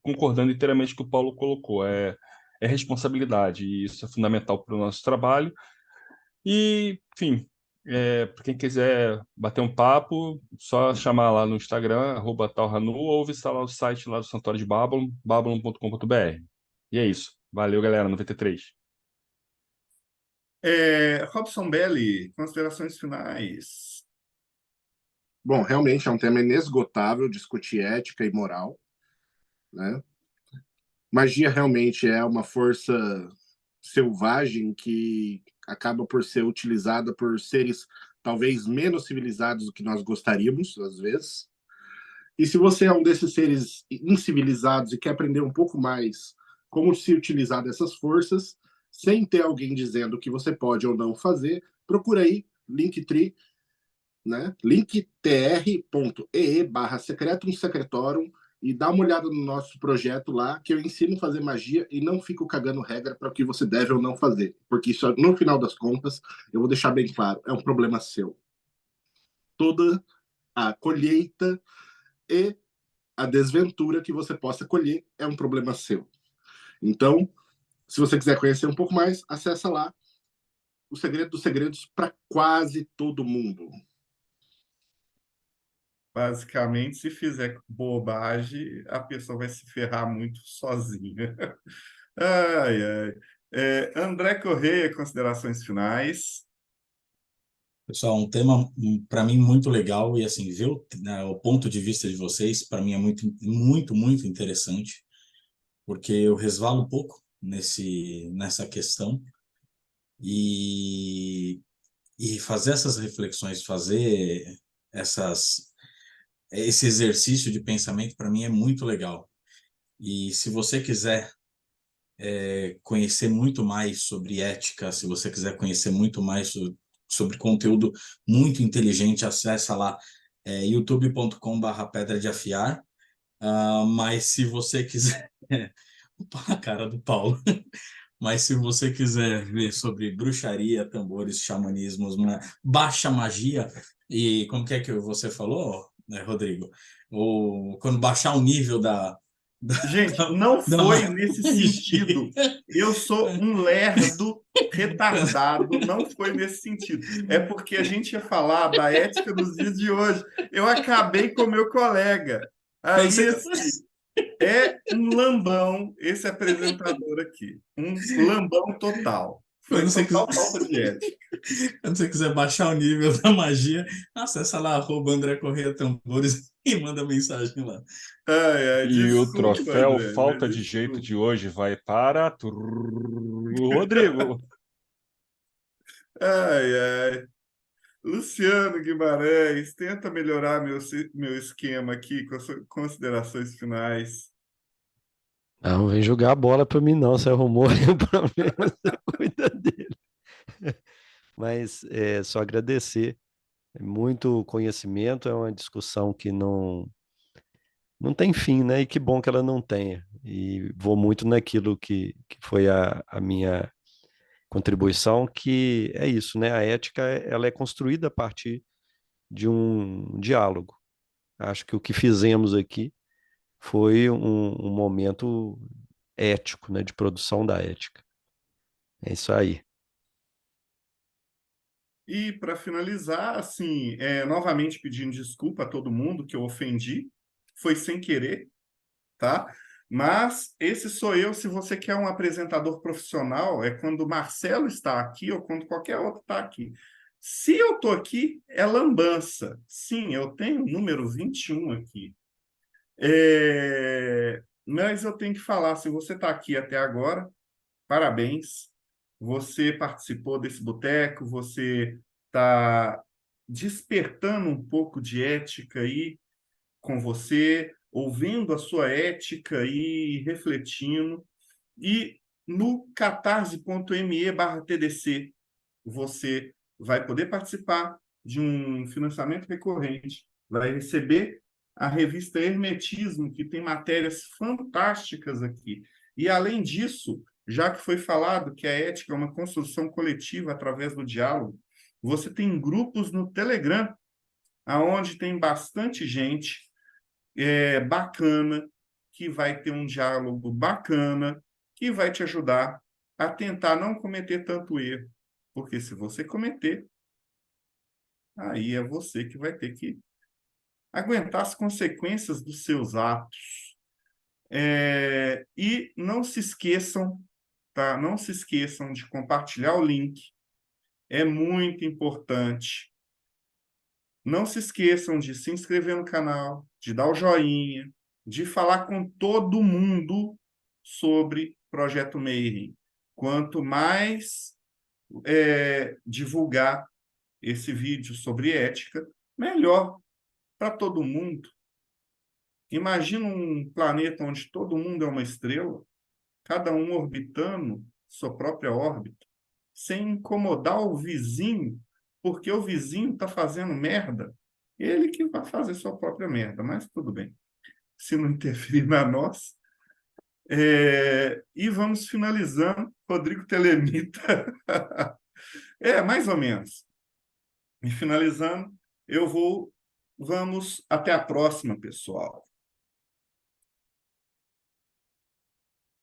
concordando inteiramente com o que o Paulo colocou. É responsabilidade, e isso é fundamental para o nosso trabalho. E, enfim, para quem quiser bater um papo, só chamar lá no Instagram, @talhanu, ou visitar lá o site lá do Santuário de Babylon, babylon.com.br. E é isso. Valeu, galera, 93. Robson Belli, considerações finais. Bom, realmente é um tema inesgotável discutir ética e moral, né? Magia realmente é uma força selvagem que acaba por ser utilizada por seres talvez menos civilizados do que nós gostaríamos, às vezes. E se você é um desses seres incivilizados e quer aprender um pouco mais como se utilizar dessas forças, sem ter alguém dizendo o que você pode ou não fazer, procura aí, Linktree, né? linktr.ee/secretum secretorum e dá uma olhada no nosso projeto lá, que eu ensino a fazer magia e não fico cagando regra para o que você deve ou não fazer. Porque isso, no final das contas, eu vou deixar bem claro, é um problema seu. Toda a colheita e a desventura que você possa colher é um problema seu. Então, se você quiser conhecer um pouco mais, acessa lá O Segredo dos Segredos para quase todo mundo. Basicamente, se fizer bobagem, a pessoa vai se ferrar muito sozinha. Ai, ai. André Correia, considerações finais. Pessoal, um tema para mim muito legal e assim, ver né, o ponto de vista de vocês, para mim é muito, muito, muito interessante, porque eu resvalo um pouco nessa questão e, e fazer essas reflexões, fazer esse exercício de pensamento para mim é muito legal. E se você quiser conhecer muito mais sobre ética, se você quiser conhecer muito mais sobre conteúdo muito inteligente, acessa lá youtube.com/pedra de afiar. Mas se você quiser a cara do Paulo. Mas se você quiser ver sobre bruxaria, tambores, xamanismos, baixa magia e como que é que você falou, né, Rodrigo? Quando baixar o nível Gente, não da foi nesse sentido. Eu sou um lerdo retardado, não foi nesse sentido. É porque a gente ia falar da ética dos dias de hoje. Eu acabei com o meu colega. Eu Aí, sei. assim, é um lambão esse apresentador aqui. Um lambão total. Foi Quando você quiser, total falta de ética. quando você quiser baixar o nível da magia, acessa lá, @André Correia Tambores e manda mensagem lá. Ai, ai, E o desculpa, troféu André, mas falta de jeito desculpa. de hoje vai para Rodrigo. Ai, ai. Luciano Guimarães, tenta melhorar meu esquema aqui com as suas considerações finais. Não, vem jogar a bola para mim, não. Se arrumou aí o problema, você cuida dele. Mas só agradecer. Muito conhecimento, é uma discussão que não tem fim, né? E que bom que ela não tenha. E vou muito naquilo que foi a minha contribuição, que é isso, né? A ética, ela é construída a partir de um diálogo. Acho que o que fizemos aqui foi um momento ético, né? De produção da ética. É isso aí. E para finalizar, assim, novamente pedindo desculpa a todo mundo que eu ofendi, foi sem querer, tá? Mas esse sou eu. Se você quer um apresentador profissional, é quando o Marcelo está aqui ou quando qualquer outro está aqui. Se eu estou aqui, é lambança. Sim, eu tenho o número 21 aqui. Mas eu tenho que falar, se você está aqui até agora, parabéns. Você participou desse boteco, você está despertando um pouco de ética aí com você, ouvindo a sua ética e refletindo. E no catarse.me/TDC, você vai poder participar de um financiamento recorrente, vai receber a revista Hermetismo, que tem matérias fantásticas aqui. E, além disso, já que foi falado que a ética é uma construção coletiva através do diálogo, você tem grupos no Telegram, aonde tem bastante gente bacana, que vai ter um diálogo bacana, que vai te ajudar a tentar não cometer tanto erro. Porque se você cometer, aí é você que vai ter que aguentar as consequências dos seus atos. E não se esqueçam, tá? Não se esqueçam de compartilhar o link. É muito importante. Não se esqueçam de se inscrever no canal, de dar o joinha, de falar com todo mundo sobre Projeto Mayhem. Quanto mais divulgar esse vídeo sobre ética, melhor para todo mundo. Imagina um planeta onde todo mundo é uma estrela, cada um orbitando sua própria órbita, sem incomodar o vizinho porque o vizinho está fazendo merda, ele que vai fazer sua própria merda, mas tudo bem. Se não interferir na nossa. E vamos finalizando. Rodrigo Telemita. Mais ou menos. E finalizando, vamos até a próxima, pessoal.